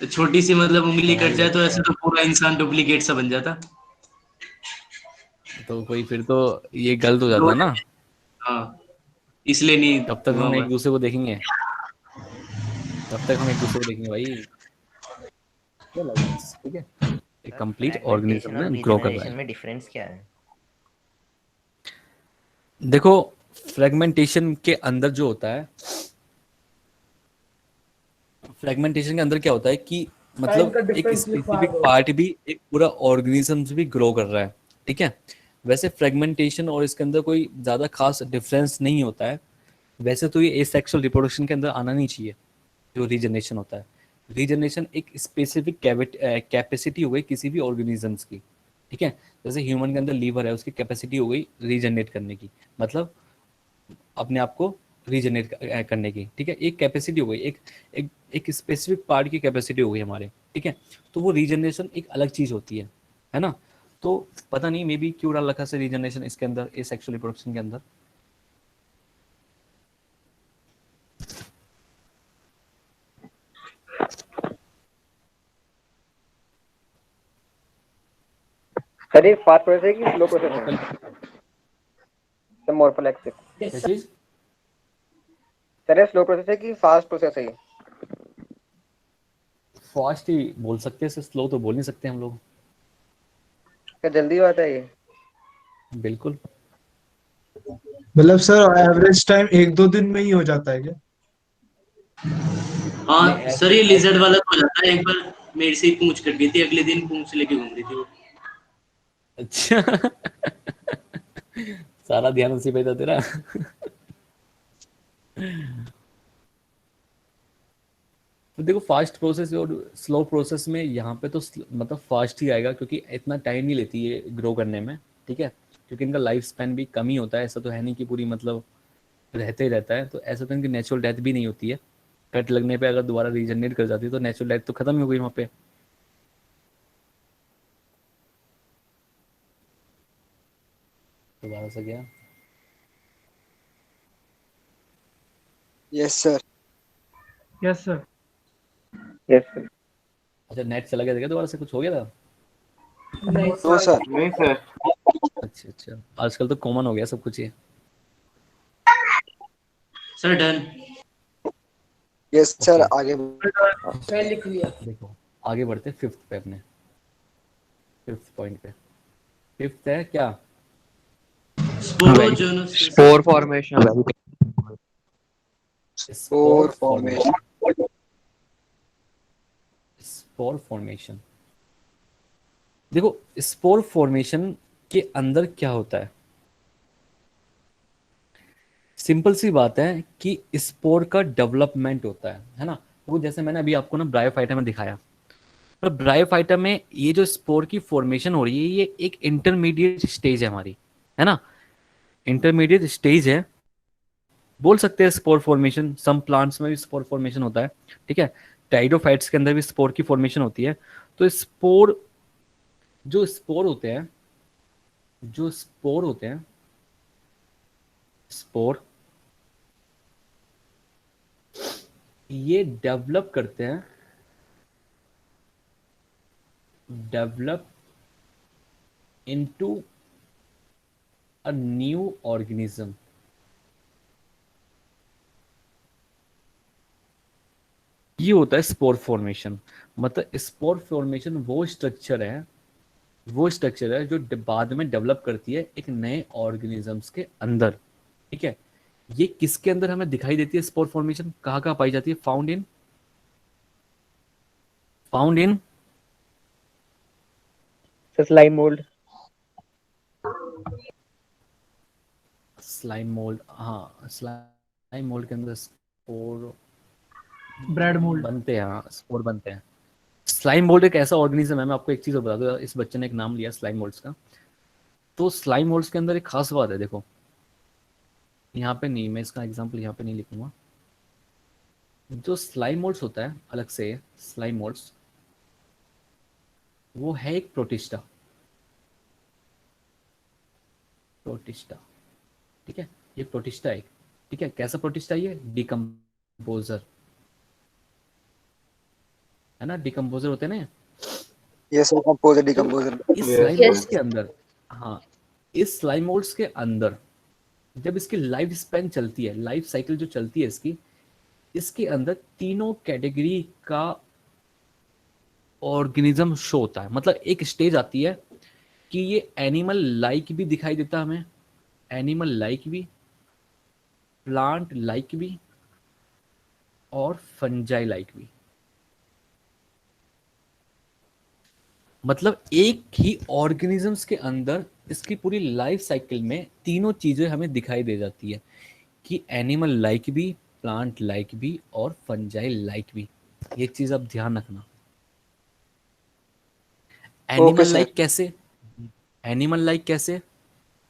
छोटी सी मतलब उंगली तबाही कट हो जाए तो जाती। ऐसे तो पूरा इंसान डुप्लीकेट सा बन जाता। तो कोई फिर तो ये गलत हो जाता ना, हाँ इसलिए नहीं कब तक हुआ हम हुआ। एक दूसरे को देखेंगे, कब तक हम एक दूसरे को देखेंगे भाई, क्या लगा, ठीक है। एक कंप्लीट फ्रेगमेंटेशन ऑर्गेनिज्म और में ग्रो कर रहा रीजनरेशन है। में डिफरेंस क्या है? देखो फ्रेगमेंटेशन के अंदर जो होता है, फ्रेगमेंटेशन के अंदर क्या होता है कि मतलब एक स्पेसिफिक पार्ट भी एक पूरा ऑर्गेनिज्म भी ग्रो कर रहा है, ठीक है। वैसे फ्रेगमेंटेशन और इसके अंदर कोई ज़्यादा खास डिफरेंस नहीं होता है। वैसे तो ये एसेक्सुअल रिप्रोडक्शन के अंदर आना नहीं चाहिए जो रीजनरेशन होता है। रीजनरेशन एक स्पेसिफिक कैपेसिटी हो गई किसी भी ऑर्गेनिजम्स की, ठीक है। जैसे ह्यूमन के अंदर लीवर है, उसकी कैपेसिटी हो गई रीजनरेट करने की, मतलब अपने आप को रीजनरेट करने की, ठीक है। एक कैपेसिटी हो गई, एक एक एक स्पेसिफिक पार्ट की कैपेसिटी हो गई हमारे, ठीक है। तो वो रीजनरेशन एक अलग चीज़ होती है ना। तो पता नहीं मे बी क्यों डाल रखा से रीजनरेशन इसके अंदर, इस सेक्सुअल रिप्रोडक्शन के अंदर। सर ये फास्ट प्रोसेस है कि स्लो प्रोसेस है? Sir morphallaxis. क्या चीज़? सर ये स्लो प्रोसेस है कि फास्ट प्रोसेस है ये? फास्ट ही बोल सकते हैं, स्लो तो बोल नहीं सकते हम लोग। क्या जल्दी होता है ये? बिल्कुल। मतलब सर एवरेज टाइम 1-2 दिन में ही हो जाता है क्या? हाँ सर ये लिजर्ड वाला तो हो जाता है। एक बार मेरे से ही पूंछ कट गई थी, अगले दिन पूंछ लेके घूम रही थी वो। अच्छा सारा ध्यान उसी पे था तेरा तो देखो फास्ट प्रोसेस और स्लो प्रोसेस में यहाँ पे तो मतलब फास्ट ही आएगा, क्योंकि इतना टाइम नहीं लेती है ग्रो करने में, ठीक है। क्योंकि इनका लाइफ स्पैन भी कम ही होता है, ऐसा तो है नहीं कि पूरी मतलब रहते ही रहता है। तो ऐसा तो इनकी नेचुरल डेथ भी नहीं होती है। कट लगने पे अगर दोबारा रीजनरेट कर जाती है तो नेचुरल डेथ तो खत्म ही हो गई वहाँ पे। दोबारा से गया। Yes sir. Yes sir. Yes sir. अच्छा नेट चला गया था क्या, दोबारा से कुछ हो गया था? No sir. नहीं सर। अच्छा अच्छा, आजकल तो कॉमन हो गया सब कुछ ये। Sir done. Yes sir Okay. आगे। लिख लिया। देखो आगे बढ़ते फिफ्थ पे, अपने फिफ्थ पॉइंट पे। फिफ्थ है क्या? Sporogenesis. Spore formation. Spore formation. Formation. Spore formation, देखो स्पोर फॉर्मेशन के अंदर क्या होता है। सिंपल सी बात है कि स्पोर का डेवलपमेंट होता है ना। वो जैसे मैंने अभी आपको ना ब्रायोफाइटा में दिखाया, पर ब्रायोफाइटा में ये जो स्पोर की फॉर्मेशन हो रही है, ये एक इंटरमीडिएट स्टेज है हमारी, है ना। इंटरमीडिएट स्टेज है, बोल सकते हैं स्पोर फॉर्मेशन। सम प्लांट्स में भी स्पोर फॉर्मेशन होता है, ठीक है। टाइडोफाइट्स के अंदर भी स्पोर की फॉर्मेशन होती है। तो स्पोर, जो स्पोर होते हैं, जो स्पोर होते हैं, स्पोर ये डेवलप करते हैं, develop into a new organism. ये होता है स्पोर फॉर्मेशन। मतलब स्पोर फॉर्मेशन वो स्ट्रक्चर है, वो स्ट्रक्चर है जो बाद में डेवलप करती है एक नए ऑर्गेनिजम्स के अंदर, ठीक है। ये किसके अंदर हमें दिखाई देती है स्पोर फॉर्मेशन, कहाँ कहाँ पाई जाती है? Found in, found in slime mould. Slime mould. हाँ, स्लाइम मोल्ड के अंदर स्पोर ब्रेड मोल्ड। बनते हैं, हाँ स्पोर बनते हैं। स्लाइम मोल्ड एक ऐसा ऑर्गेनिज्म है, मैं आपको एक चीज और बता दूं, इस बच्चे ने एक नाम लिया स्लाइम मोल्ड्स का। तो स्लाइम मोल्ड्स के अंदर एक खास बात है, देखो यहाँ पे नहीं, मैं इसका एग्जांपल यहाँ पे नहीं लिखूंगा। जो स्लाइम मोल्ड्स होता है अलग से, स्लाइम मोल्ड्स वो है एक प्रोटिस्टा, प्रोटिस्टा, ठीक है। ये प्रोटिस्टा है, ठीक है। कैसा प्रोटिस्टा? ये डिकम्पोजर, है ना, डिकम्पोजर होते हैं ना। ये सर कंपोजर तो डिकम्पोजर। इस स्लाइम मोल्ड्स के अंदर, हाँ इस स्लाइम मोल्ड्स के अंदर जब इसकी लाइफ स्पैन चलती है, लाइफ साइकिल जो चलती है इसकी, इसके अंदर तीनों कैटेगरी का ऑर्गेनिज्म शो होता है। मतलब एक स्टेज आती है कि ये एनिमल लाइक भी दिखाई देता है हमें, एनिमल लाइक भी, प्लांट लाइक भी, और फंजाई लाइक भी। मतलब एक ही ऑर्गेनिजम्स के अंदर इसकी पूरी लाइफ साइकिल में तीनों चीजें हमें दिखाई दे जाती है कि एनिमल लाइक भी, प्लांट लाइक भी, और फंजाई लाइक भी। ये चीज आप ध्यान रखना। एनिमल लाइक कैसे? एनिमल लाइक कैसे?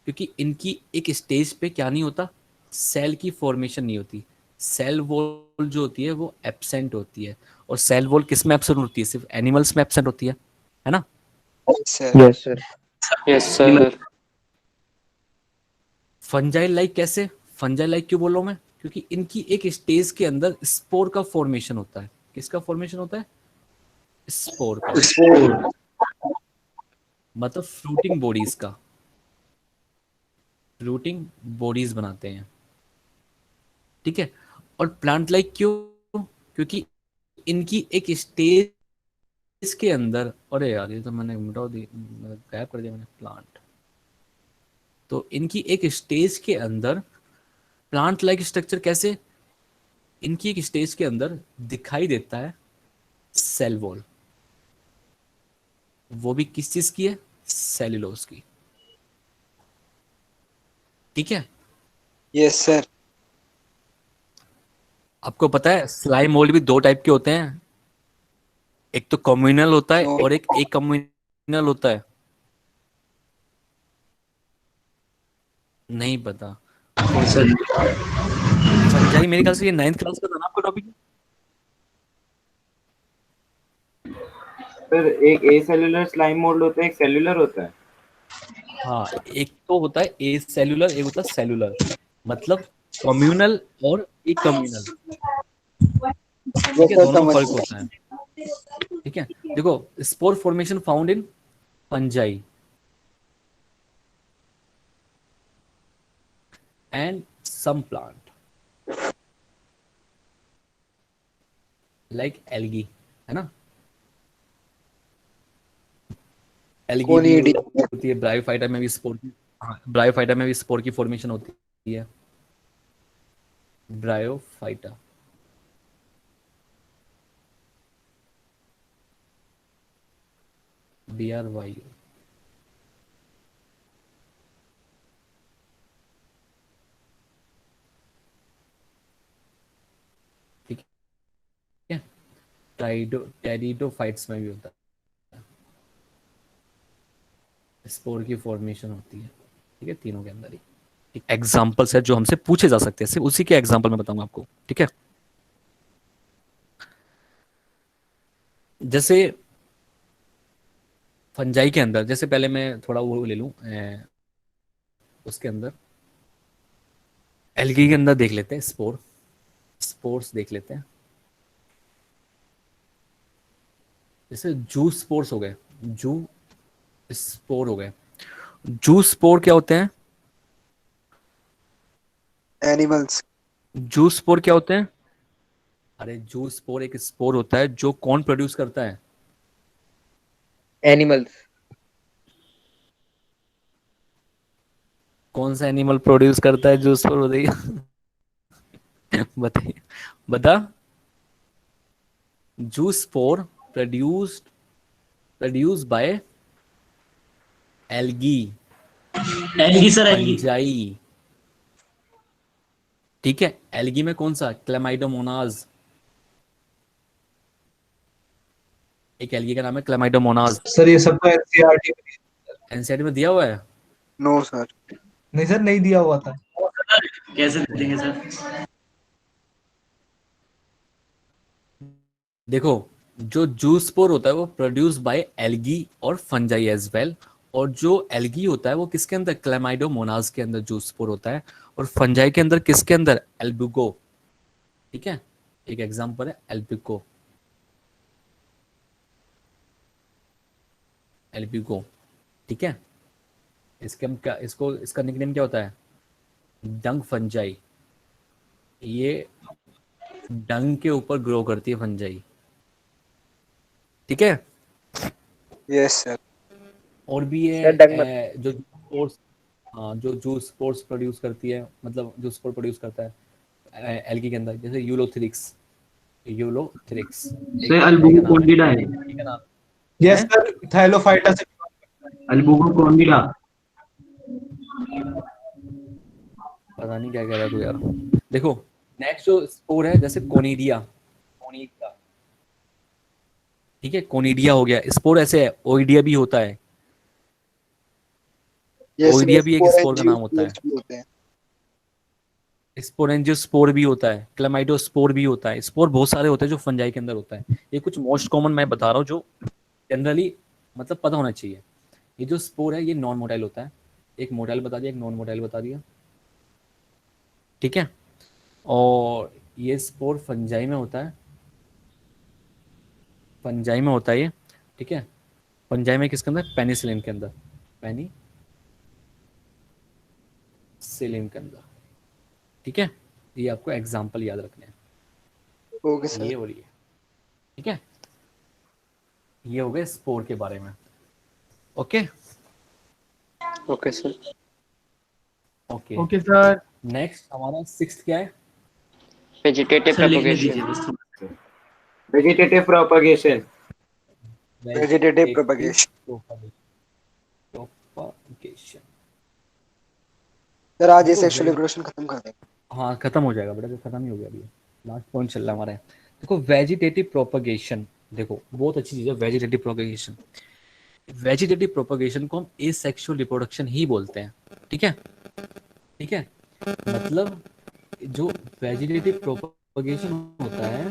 क्योंकि इनकी एक स्टेज पे क्या नहीं होता, सेल की फॉर्मेशन नहीं होती। सेल वॉल जो होती है वो एब्सेंट होती है। और सेल वॉल किस में एब्सेंट होती है? सिर्फ एनिमल्स में एब्सेंट होती है ना। Yes sir. Yes sir. फंजाइल लाइक कैसे? फंजाइल लाइक क्यों बोल रहा हूं मैं? क्योंकि इनकी एक स्टेज के अंदर स्पोर का फॉर्मेशन होता है। किसका फॉर्मेशन होता है? स्पोर का। मतलब फ्रूटिंग बॉडीज का, फ्रूटिंग बॉडीज बनाते हैं, ठीक है। और प्लांट लाइक क्यों? क्योंकि इनकी एक स्टेज के अंदर, अरे यार ये तो मैंने मिटा दी, गायब कर दिया मैंने, प्लांट। तो इनकी एक स्टेज के अंदर प्लांट लाइक स्ट्रक्चर कैसे? इनकी एक स्टेज के अंदर दिखाई देता है सेल वॉल। वो भी किस चीज की है? सेल्यूलोज की, ठीक है। Yes sir. आपको पता है स्लाइम मोल्ड भी दो टाइप के होते हैं, एक तो कम्युनल होता है और एक कम्युनल होता है। नहीं पता? कोई नहीं। फंजाई मेरे ख्याल से ये 9th क्लास का था ना आपका टॉपिक। फिर एक ए सेलुलर स्लाइम मोल्ड होता है, एक सेलुलर होता है। हाँ, एक तो होता है ए सेलुलर, एक होता है सेलुलर। मतलब कम्युनल और ए कम्युनल, ठीक है, दोनों में फर्क होता है, ठीक है। देखो spore formation found in fungi and some plant like algae, है ना। एल्गी भी होती है, ब्रायोफाइटा में भी स्पोर की, हाँ ब्रायोफाइटा में भी स्पोर की फॉर्मेशन होती है, ब्रायोफाइटा। BRY। ठीक है, टेरिडोफाइट्स में भी होता है, स्पोर की फॉर्मेशन होती है। ठीक है, तीनों के अंदर ही एग्जाम्पल्स है जो हमसे पूछे जा सकते हैं, सिर्फ उसी के एग्जाम्पल में बताऊंगा आपको। ठीक है, जैसे फंजाई के अंदर, जैसे पहले मैं थोड़ा वो ले लूं, उसके अंदर एल्गी के अंदर देख लेते हैं, स्पोर्स देख लेते हैं। जैसे जू स्पोर्स हो गए, जू स्पोर हो गए। जू स्पोर क्या होते हैं? एनिमल्स। जू स्पोर क्या होते हैं? अरे जू स्पोर एक स्पोर होता है जो कौन प्रोड्यूस करता है? एनिमल्स। कौन सा एनिमल प्रोड्यूस करता है जू स्पोर? बताइए बताइए, बता। जू spore produced by algae, algae sir, algae. Fungi. ठीक है, एल्गी में कौन सा? क्लेमाइडोमोनाज। एक एल्गी का नाम है क्लेमाइडोमोनाज। सर ये सब तो एनसीईआरटी में, एनसीईआरटी में दिया हुआ है? No sir. नहीं सर, नहीं दिया हुआ था। कैसे दे देंगे सर? देखो, जो जू स्पोर होता है वो प्रोड्यूस बाय एल्गी और फंजाई एज वेल, और जो एल्गी होता है वो किसके अंदर? क्लेमाइडोमोनाज के अंदर जू स्पोर होता है, और फंजाई के अंदर किसके अंदर? एल्बुगो। ठीक है, एक एग्जांपल है एल्बुगो, एल्बुगो। ठीक है, इसके हम क्या, इसको इसका निकनेम क्या होता है? डंग फंजाई। ये डंग के ऊपर ग्रो करती है फंजाई। ठीक है, यस सर। और भी सर डंग मत। है जो स्पोर्ट्स, हाँ जो जूस स्पोर्ट्स प्रोड्यूस करती है, मतलब जो स्पोर्ट प्रोड्यूस करता है एल्गी के अंदर, जैसे यूलोथ्रिक्स, यूलोथ्रिक्स एक से फंजाई का अल्बुगो नाम है, कॉन्डिडा है। एल्गी का नाम यस है। सर, थाइलोफाइटा से। अल्बुगो कॉन्डिडा। पता नहीं क्या कह रहा है तू यार। देखो, नेक्स्ट जो स्पोर है, जैसे कोनिडिया, कोनिडिया। ठीक है, कोनिडिया हो गया स्पोर। ऐसे है ओइडिया भी होता है, यस ओइडिया भी एक स्पोर का नाम होता है। भी होते हैं। स्पोरेंजियोस्पोर भी होता है, क्लेमाइडोस्पोर भी होता है। स्पोर बहुत सारे होते हैं जो फंजाई के अंदर होता है। ये कुछ मोस्ट कॉमन मैं बता रहा हूँ जो जनरली मतलब पता होना चाहिए। ये जो स्पोर है ये नॉन मोटाइल होता है, एक मोटाइल बता दिया, एक नॉन मोटाइल बता दिया। ठीक है, और ये स्पोर फंजाई में होता है, फंजाई में होता है ये। ठीक है, फंजाई में किसके अंदर? पेनिसिलिन के अंदर, पेनिसिलिन के अंदर। ठीक है, ये आपको एग्जाम्पल याद रखने हैं, ओके सर। ये और ये। ठीक है, ये हो गए स्पोर के बारे में। Okay okay sir. Okay okay sir. Next हमारा सिक्स्थ क्या है? वेजिटेटिव सर लिखने प्रोपगेशन। दीजिए बस थोड़ा। Vegetative propagation. Vegetative propagation. Propagation. Sir आज ये देखो सेक्सुअल रिप्रोडक्शन खत्म कर देंगे। हाँ खत्म हो जाएगा बेटा, तो खत्म ही हो गया अभी, लास्ट पॉइंट चल रहा है हमारा। देखो वेजिटेटिव प्रोपगेशन, देखो बहुत अच्छी चीज़ है वेजिटेटिव प्रोपगेशन। वेजिटेटिव प्रोपगेशन को हम एसेक्सुअल रिप्रोडक्शन ही बोलते हैं। ठीक है, ठीक है, मतलब जो वेजिटेटिव प्रोपगेशन होता है,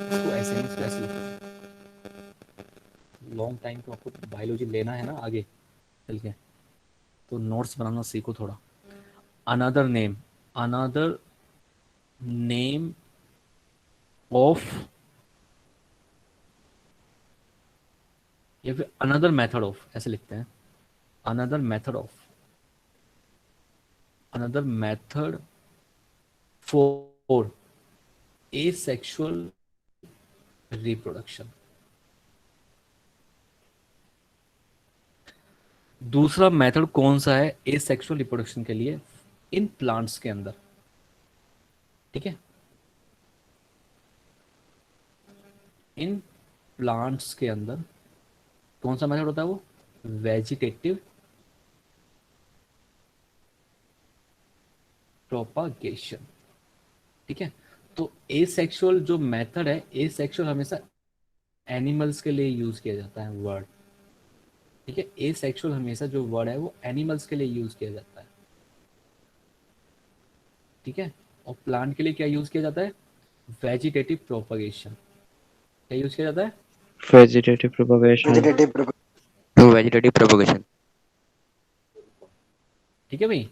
इसको ऐसे नहीं, इसको ऐसे लॉन्ग टाइम को आपको बायोलॉजी लेना है ना आगे चल के, तो नोट्स बनाना सीखो थोड़ा। अनदर नेम ऑफ, या फिर अनदर मेथड ऑफ, ऐसे लिखते हैं, another method for asexual reproduction. दूसरा मेथड कौन सा है एसेक्सुअल रिप्रोडक्शन के लिए इन प्लांट्स के अंदर? ठीक है, इन प्लांट्स के अंदर कौन सा मेथड होता है? वो वेजिटेटिव प्रोपागेशन। ठीक है, तो एसेक्सुअल जो मेथड है, एसेक्सुअल हमेशा एनिमल्स के लिए यूज किया जाता है वर्ड। ठीक है, एसेक्सुअल हमेशा जो वर्ड है वो एनिमल्स के लिए यूज किया जाता है। ठीक है, और प्लांट के लिए क्या यूज किया जाता है? Vegetative propagation. क्या यूज किया जाता है? Vegetative propagation. Vegetative propagation. ठीक है भाई,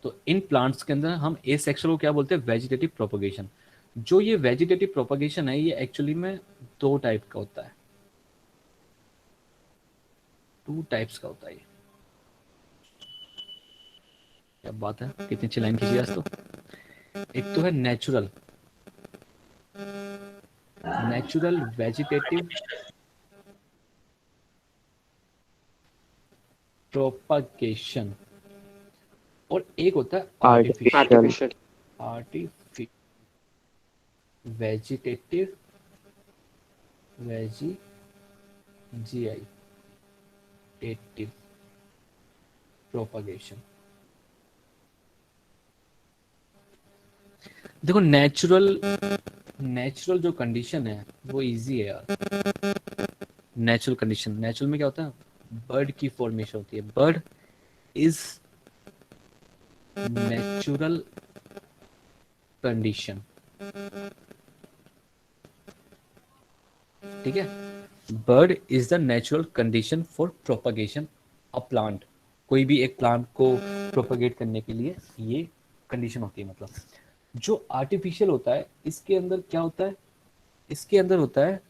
तो इन प्लांट्स के अंदर हम एसेक्सुअल को क्या बोलते हैं? Vegetative propagation. जो ये वेजिटेटिव प्रोपगेशन है ये एक्चुअली में दो टाइप का होता है, टू टाइप्स का होता है ये। क्या बात है, कितनी अच्छी लाइन खींची आज तो। एक तो है नेचुरल, नेचुरल वेजिटेटिव प्रोपगेशन, और एक होता है artificial. Artificial vegetative vegetative propagation. देखो नेचुरल जो कंडीशन है वो इजी है यार। नेचुरल कंडीशन, नेचुरल में क्या होता है? बर्ड की फॉर्मेशन होती है। Bird is natural condition. ठीक है, bird is the natural condition for propagation a plant. कोई भी एक प्लांट को प्रोपगेट करने के लिए ये कंडीशन होती है। मतलब जो आर्टिफिशियल होता है इसके अंदर क्या होता है? इसके अंदर होता है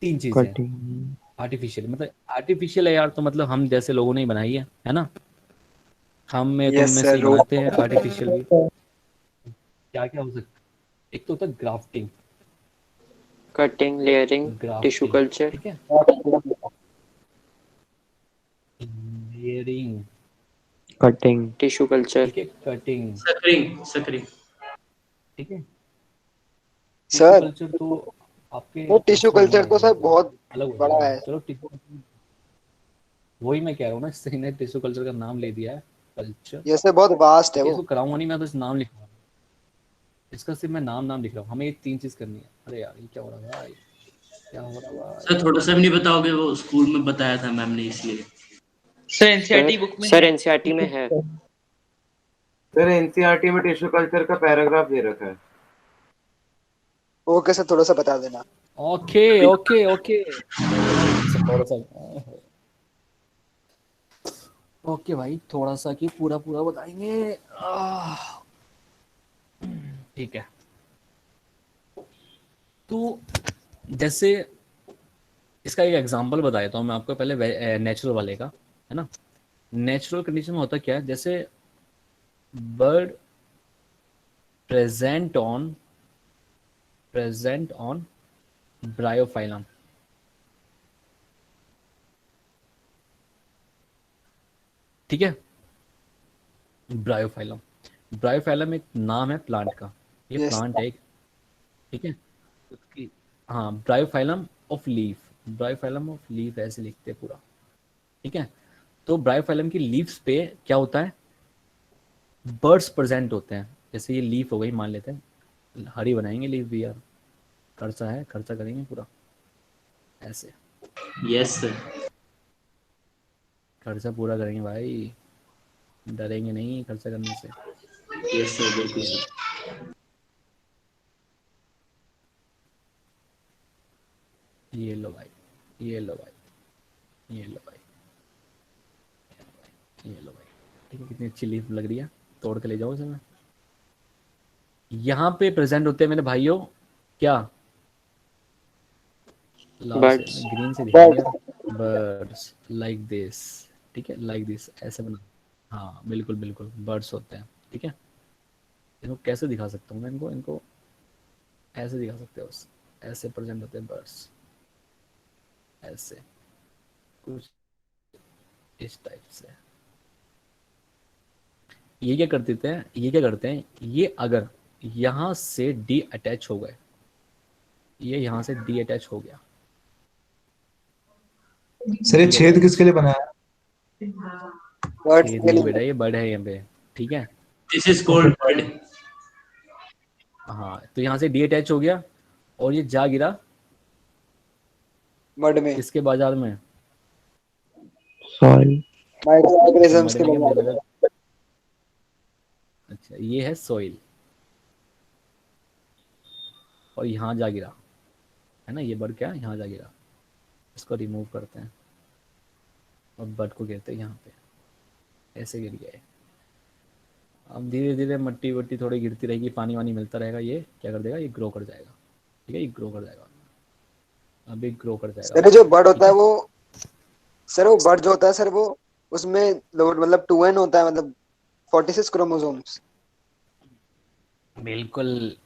तीन चीजें। आर्टिफिशियल मतलब आर्टिफिशियल है यार, तो मतलब हम जैसे लोगों ने ही बनाई है ना? हम में तुम में से ही बनाते हैं आर्टिफिशियल भी। क्या क्या हो सकता है? एक तो होता है grafting, cutting, layering, tissue culture. ठीक है, लेयरिंग, कटिंग, टिश्यू कल्चर। ठीक है, कटिंग, सकरिंग। ठीक है। टिश्यू सर कल्चर तो आपके वो टिश्यू उससे कल्चर अलग तो है, सर बहुत अलग हो बड़ा जाएगा। है। चलो टिश्यू, वही मैं कह रहा हूँ ना, इससे ने टिश्यू कल्चर का नाम ले दिया है कल्चर। ये सर बहुत वास्ट है ठीक है, वो। इसको कराऊंगा नहीं मैं, तो इस नाम लिखूंगा। इसका सिर्फ मैं नाम लिख रहा हूँ। हमें ये तीन चीज करनी है। अरे यार ये क्या हो रहा है भाई, क्या हो रहा है भाई? सर थोड़ा सा भी नहीं बताओगे? वो स्कूल में बताया था मैम ने, इसलिए। सर एनसीईआरटी बुक में सर है। एनसीईआरटी में है। सर एनसीईआरटी में टिश्यू कल्चर का पैराग्राफ दे रखा है। ओके सर, थोड़ा सा बता देना। ओके ओके ओके, थोड़ा सा ओके भाई, थोड़ा सा कि पूरा पूरा बताएंगे। ठीक है, तो जैसे इसका एक एग्जांपल बता देता हूँ मैं आपको पहले नेचुरल वाले का, है ना? नेचुरल कंडीशन में होता क्या है? जैसे बर्ड प्रेजेंट ऑन ब्रायोफाइलम। ठीक है, ब्रायोफाइलम, ब्रायोफाइलम एक नाम है प्लांट का। ये यस। प्लांट है एक, ठीक है, उसकी, हाँ, Bryophyllum of leaf, Bryophyllum of leaf ऐसे लिखते हैं पूरा। ठीक है, तो ब्रायोफाइलम की लीव्स पे क्या होता है? बर्ड्स प्रेजेंट होते हैं। जैसे ये लीफ हो गई, मान लेते हैं, हरी बनाएंगे लीफ भी यार, खर्चा है, खर्चा करेंगे पूरा ऐसे। Yes sir. खर्चा पूरा करेंगे भाई, डरेंगे नहीं खर्चा करने से। यस सर, बिल्कुल सर। ये लो भाई, ये लो भाई, ये लो भाई, ये लो भाई। ठीक है, कितनी अच्छी लीफ लग रही है, तोड़ के ले जाओ इसे। मैं यहाँ पे प्रेजेंट होते हैं मेरे भाइयों क्या? लाल से, बर्ड्स। ग्रीन से दिखाएंगे यार। बर्ड्स लाइक दिस, ठीक है, लाइक दिस ऐसे बना। हाँ बिल्कुल बिल्कुल, बर्ड्स होते हैं। ठीक है, इनको कैसे दिखा सकता हूँ मैं? इनको इनको ऐसे दिखा सकते हो, ऐसे प्रेजेंट होते हैं बर्ड्स, ऐसे कुछ इस टाइप से। ये क्या करते हैं, ये अगर यहाँ से डी अटैच हो गए, ये यहाँ से डी अटैच हो गया, सर ये छेद किसके लिए बनाया है? छेद नहीं बेटा, ये बर्ड है यहाँ पे, ठीक है। This is called bird. हाँ, तो यहाँ से डी अटैच हो गया और ये जा गिरा मड में, इसके बाजार में, सॉइल, माइक्रोऑर्गेनिजम्स के मड में बाजार। अच्छा, ये है सॉइल और यहाँ जा गिरा है ना, ये बर्ड क्या है, यहाँ जा गिरा। इसको रिमूव करते हैं और बर्ड को गिरते हैं यहाँ पे, ऐसे गिर गया है। अब धीरे धीरे मट्टी वट्टी थोड़ी गिरती रहेगी, पानी वानी मिलता रहेगा, ये क्या कर देगा, ये ग्रो कर जाएगा, ठीक है, ये ग्रो कर जाएगा, अभी ग्रो कर जाएगा। सर जो बर्ड होता है वो, सर वो बर्ड जो होता है सर, वो उसमें मतलब 2n होता है, मतलब 46 क्रोमोसोम्स। बिल्कुल।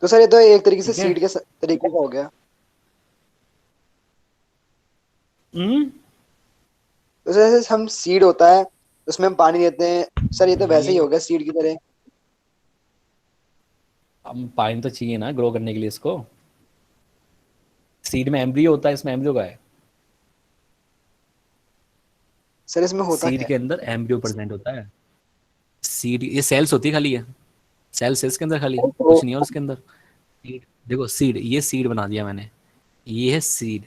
तो सर ये तो एक तरीके से सीड के तरीके का हो गया। तो सर जैसे हम सीड होता है उसमें हम पानी देते हैं सर, ये तो वैसे ही हो गया सीड की तरह। अब पानी तो चाहिए ना ग्रो करने के लिए इसको। सीड में एम्ब्रियो होता है, इसमें एम्ब्रियो का है सर, इसमें होता सीड क्या के अंदर एम्ब्रियो प्रेजेंट होता है। सीड ये सेल्स होती है खाली, है सेल्स के अंदर खाली, कुछ नहीं है उसके अंदर। देखो सीड, ये सीड बना दिया मैंने, ये है सीड।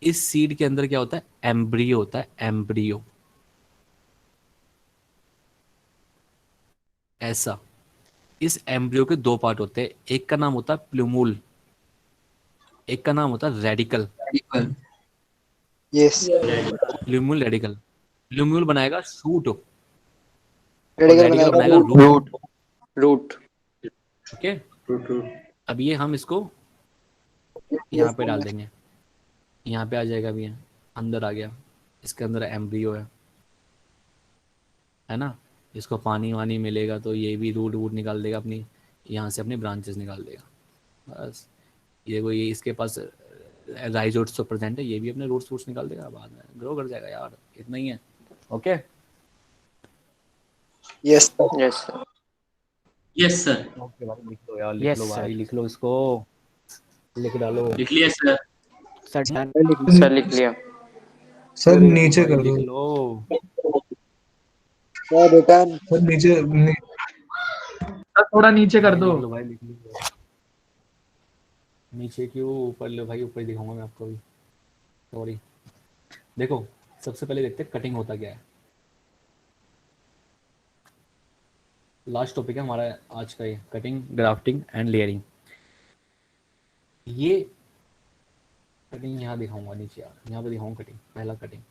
इस सीड के अंदर क्या होता है, एम्ब्रियो होता है, एम्ब्रियो ऐसा। इस एम्ब्रियो के दो पार्ट होते हैं, एक का नाम होता है प्लूमूल, एक का नाम होता है radical. Yes, plumule radical. Plumule बनाएगा शूट, रेडिकल बनाएगा रूट। ओके, अब ये हम इसको यहाँ पे डाल देंगे, यहाँ पे आ जाएगा, अभी अंदर आ गया, इसके अंदर एम्ब्रियो है ना। इसको पानी वानी मिलेगा तो ये भी रूट वूट निकाल देगा, अपनी यहाँ से अपनी ब्रांचेस निकाल देगा। बस ये कोई इसके पास राइजोट्स तो प्रेजेंट है, ये भी अपने रूट्स वूट्स निकाल देगा, बाद में ग्रो कर जाएगा यार, इतना ही है। Okay, yes yes sir. Okay भाई, लिख लो यार, लिख लो भाई, लिख लो इसको, लिख डालो। लिख लिया सर। सर लिख लिया। सर नीचे कर लिख दो लो सर, नीचे सर थोड़ा नीचे कर दो। लिख लो भाई, लिख लो। नीचे क्यों, ऊपर लो भाई, ऊपर दिखाऊंगा मैं आपको भी, सॉरी। देखो सबसे पहले देखते हैं कटिंग होता क्या है। लास्ट टॉपिक है हमारा आज का, ये कटिंग, ग्राफ्टिंग एंड लेयरिंग। ये कटिंग यहाँ दिखाऊंगा नीचे, यार यहाँ पे दिखाऊंगा कटिंग, पहला कटिंग।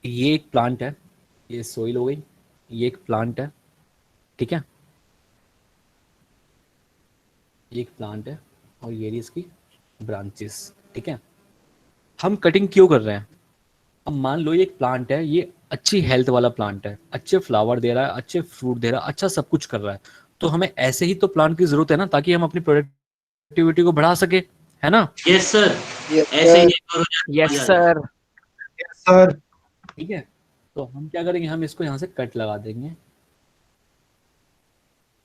ये एक प्लांट है, ये सोइल हो गई, ये एक प्लांट है, ठीक है, ये एक प्लांट है और ये इसकी ब्रांचेस, ठीक है। हम कटिंग क्यों कर रहे हैं, अब मान लो ये एक प्लांट है, ये अच्छी हेल्थ वाला प्लांट है, अच्छे फ्लावर दे रहा है, अच्छे फ्रूट दे रहा है, अच्छा सब कुछ कर रहा है, तो हमें ऐसे ही तो प्लांट की जरूरत है ना, ताकि हम अपनी प्रोडक्टिविटी को बढ़ा सके, है ना। यस सर, ऐसे ही करो। यस सर, सर ठीक है, तो हम क्या करेंगे, हम इसको यहाँ से कट लगा देंगे।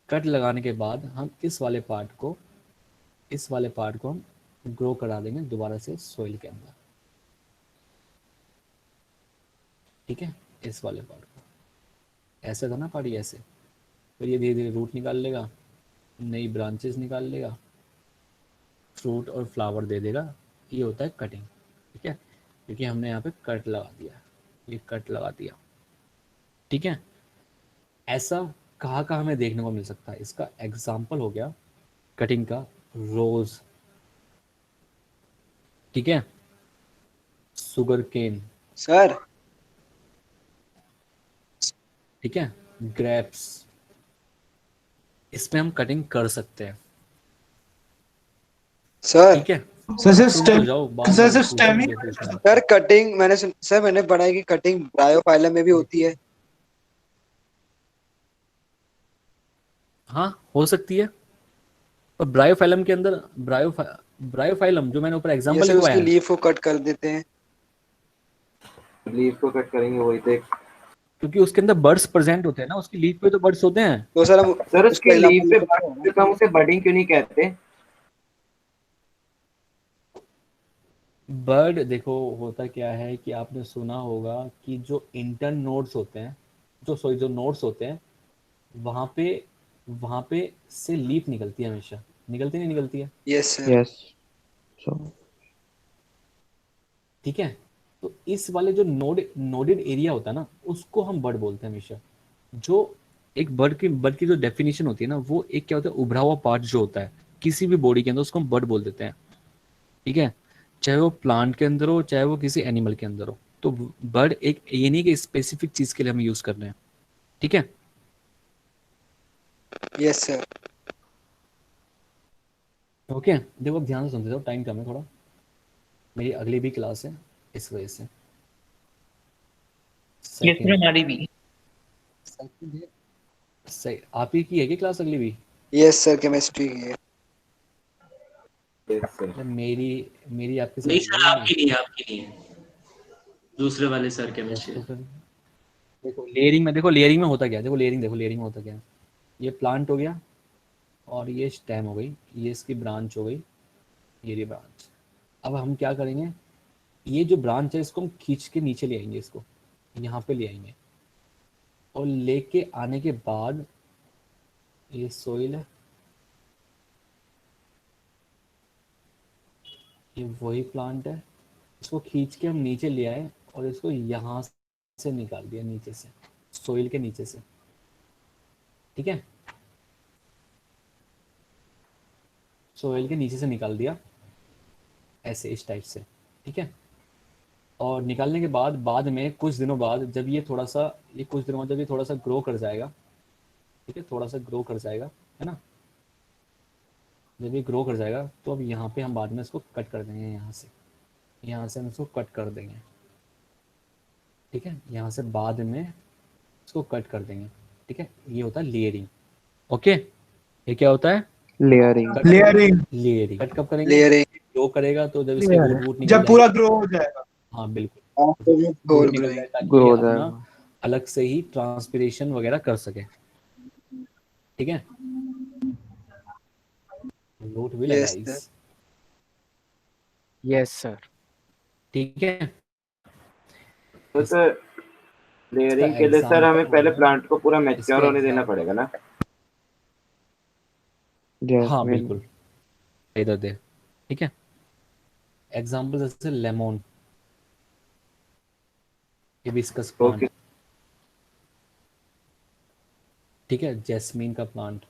कट लगाने के बाद हम इस वाले पार्ट को हम ग्रो करा देंगे दोबारा से सॉइल के अंदर, ठीक है। इस वाले पार्ट को ऐसे था ना पार्ट, ऐसे, फिर ये धीरे धीरे रूट निकाल लेगा, नई ब्रांचेस निकाल लेगा, फ्रूट और फ्लावर दे देगा। ये होता है कटिंग, ठीक है, क्योंकि हमने यहाँ पे कट लगा दिया, ये कट लगा दिया, ठीक है। ऐसा कहाँ कहाँ हमें देखने को मिल सकता है, इसका एग्जाम्पल हो गया कटिंग का रोज, ठीक है, सुगर केन सर, ठीक है, ग्रेप्स, इसमें हम कटिंग कर सकते हैं, सर ठीक है। सर सिर्फ तुम स्टेम, तो जाओ, बाद सर में सिर्फ पूछना स्टेम ही जो पूछना है। सर कटिंग मैंने पढ़ा है कि कटिंग ब्रायोफाइलम में भी होती है। हाँ हो सकती है। और ब्रायोफाइलम के अंदर ब्रायोफाइलम जो मैंने ऊपर ये एग्जांपल सर लिखवाया उसकी है, लीफ को कट कर देते हैं। लीफ को कट करेंगे वही तो क्योंकि उसके अंदर बर्ड्स प्रेजेंट होते हैं ना, उसकी लीफ पे तो बर्ड्स होते हैं। तो सर हम सर उसका उसके लीफ एग्जांपल पे लिख सकते हैं ना। तो हम उसे बडिंग क्यों नहीं कहते? बर्ड देखो होता क्या है कि आपने सुना होगा कि जो इंटर्न नोड्स होते हैं, जो नोड्स होते हैं, वहां पे वहां पे से लीफ निकलती है हमेशा, निकलती नहीं निकलती है? Yes sir. Yes. So ठीक है। तो इस वाले जो नोडेड एरिया होता है ना, उसको हम बर्ड बोलते हैं हमेशा। जो एक बर्ड की जो डेफिनेशन होती है ना, वो एक क्या होता है, उभरा हुआ पार्ट जो होता है किसी भी बॉडी के अंदर, उसको हम बर्ड बोल देते हैं। ठीक है, चाहे वो प्लांट के अंदर हो, चाहे वो किसी एनिमल के अंदर हो। तो बर्ड एक ये नहीं कि स्पेसिफिक चीज के लिए हम यूज कर रहे हैं। ठीक है। Yes sir. ओके, देखो अब ध्यान से सुनते जाओ, टाइम कम है थोड़ा, मेरी अगली भी क्लास है इस वजह से। ये फिर सेकंड हमारी भी। सही, आप ही की है क्या क्लास अगली भी? यस सर, केमिस्ट्री की है। मेरी मेरी आपके साथ नहीं हो सर, गई आपकी नहीं है, आपकी नहीं है, दूसरे वाले सर केमिस्ट्री। तो फिर देखो लेयरिंग में होता क्या है, देखो लेयरिंग में होता क्या है। ये प्लांट हो गया, और ये स्टेम हो गई, ये इसकी ब्रांच हो गई, ये रही ब्रांच। अब हम क्या करेंगे, ये जो ब्रांच है इसको हम खींच के नीचे ले आएंगे, इसको यहाँ पे ले आएंगे, और लेके आने के बाद ये सोइल है, ये वही प्लांट है, इसको खींच के हम नीचे ले आए और इसको यहाँ से निकाल दिया, नीचे से, सोइल के नीचे से। ठीक है, सोइल के नीचे से निकाल दिया ऐसे, इस टाइप से। ठीक है, और निकालने के बाद में कुछ दिनों बाद जब ये थोड़ा सा, जब ये थोड़ा सा ग्रो कर जाएगा, ठीक है, थोड़ा सा ग्रो कर जाएगा, है ना, जब ये ग्रो कर जाएगा तो अब यहाँ पे हम बाद में इसको कट कर देंगे, यहाँ से हम इसको कट कर देंगे। ठीक है, यहाँ से बाद में इसको कट कर देंगे। ठीक है, ये होता है लेयरिंग। ओके, ये क्या होता है? layering. लेयरिंग। कट कब करेंगे? लेयरिंग। ग्रो करेगा तो जब इसकी रूट वूट निकल जब जाएगी। पूरा ग्रो हो जाएगा। हाँ बिल्कुल, और रूट निकल जाए ताकि Grow ये हो अपना जाएगा। अलग से ही ट्रांसपिरेशन वगैरह कर सके। ठीक है, root will yes arise. Sir. Yes sir. ठीक है, तो सर लेयरिंग के लिए सर हमें पहले प्लांट को पूरा मैच्योर होने देना पड़ेगा ना? Yes. हाँ Will. बिल्कुल, इधर दे। ठीक है, एग्जाम्पल जैसे लेमन, हिबिस्कस प्लांट। ओके। ठीक है, जैस्मीन का प्लांट।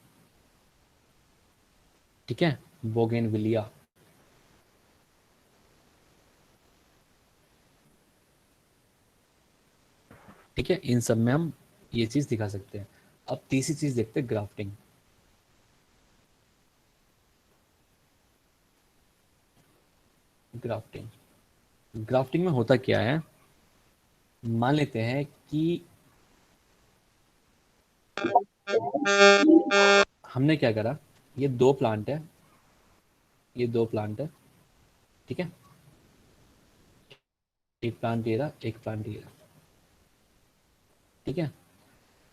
ठीक है, बोगेनविलिया। ठीक है, इन सब में हम ये चीज दिखा सकते हैं। अब तीसरी चीज देखते हैं, ग्राफ्टिंग। ग्राफ्टिंग में होता क्या है, मान लेते हैं कि हमने क्या करा, ये दो प्लांट है, ठीक है, एक प्लांट ये रहा, एक प्लांट ये रहा। ठीक है,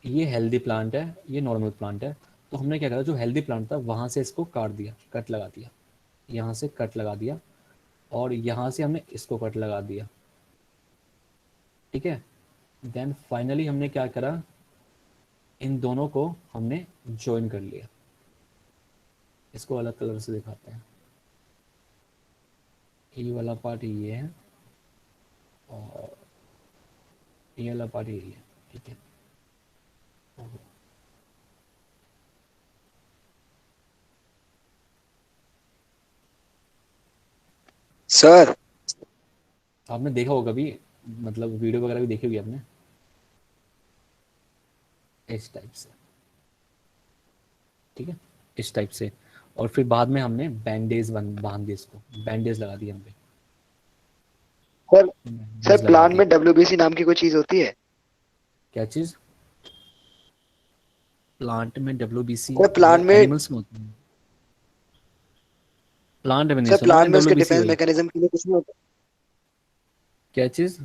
ये हेल्दी प्लांट है, ये नॉर्मल प्लांट है। तो हमने क्या करा, जो हेल्दी प्लांट था वहां से इसको काट दिया, कट लगा दिया, यहाँ से कट लगा दिया, और यहाँ से हमने इसको कट लगा दिया। ठीक है, देन फाइनली हमने क्या करा, इन दोनों को हमने ज्वाइन कर लिया। इसको अलग कलर से दिखाते हैं, ये वाला पार्ट ये है और ये वाला पार्ट ये है। ठीक है, सर आपने देखा होगा कभी, मतलब वीडियो वगैरह भी देखी होगी आपने, इस टाइप से। ठीक है, इस टाइप से, और फिर बाद में हमने बैंडेज बांध दिया, इसको बैंडेज लगा दिया हमने। सर बैंडेज सर लगा प्लांट दिया। में WBC नाम की कोई चीज होती है? क्या चीज? प्लांट में WBC सर प्लांट में एनिमल्स में होता है। प्लांट में नहीं सर सुना प्लांट में मैंने, उसके WBC डिफेंस वही। मैकेनिज्म के लिए कुछ नहीं होता क्या चीज?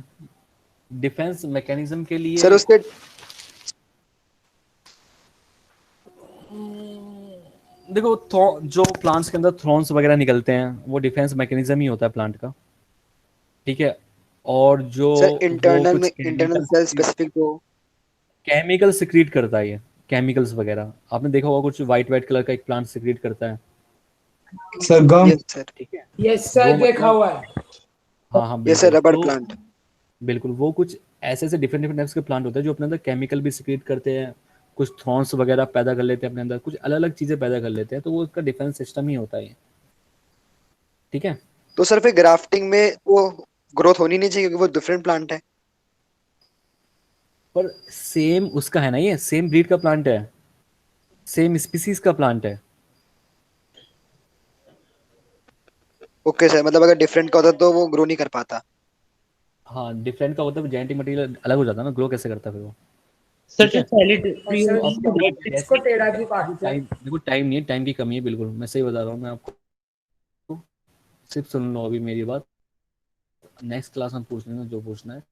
डिफेंस मैकेनिज्म के लिए सर उसके देखो जो प्लांट्स के अंदर थ्रॉन्स वगैरह निकलते हैं वो डिफेंस मैकेनिज्म ही होता है प्लांट का, ठीक है। और जो सर वो इंटरनल कुछ में इंटरनल सेल स्पेसिफिक जो केमिकल सिक्रीट करता है, ये केमिकल्स वगैरह आपने देखा होगा, कुछ वाइट वाइट कलर का एक प्लांट सिक्रीट करता है, सर गम। यस सर ठीक है। यस वो सर देखा मतलब हुआ है। हाँ यस सर बिल्कुल। रबर तो प्लांट बिल्कुल वो कुछ ऐसे ऐसे डिफरेंट डिफरेंट टाइप्स के प्लांट होते हैं जो अपने अंदर केमिकल भी सिक्रीट करते हैं, कुछ थ्रॉन्स वगैरह पैदा कर लेते हैं अपने अंदर, कुछ अलग अलग चीजें पैदा कर लेते हैं, तो वो उसका डिफेंस सिस्टम ही होता है, ठीक है। तो सर फिर ग्राफ्टिंग में वो ग्रोथ होनी नहीं चाहिए क्योंकि वो डिफरेंट प्लांट है। पर सेम उसका है ना, ये सेम ब्रीड का प्लांट है, सेम स्पीसीज का प्लांट है। ओके सर मतलब अगर डिफरेंट का होता तो वो ग्रो नहीं कर पाता। हाँ डिफरेंट का होता है, जेनेटिक मटेरियल अलग हो जाता है ना, ग्रो कैसे करता है फिर वो, सर ठीक जो है। सैलिड और फ्री सर तो अब क्या होगा, इसको जैसे टेढ़ा क्यों काट दिया? टाइम, देखो टाइम नहीं है, टाइम की कमी है, बिल्कुल मैं सही बता रहा हूँ मैं आपको, सिर्फ सुन लो अभी मेरी बात, नेक्स्ट क्लास में पूछ लेना जो पूछना है।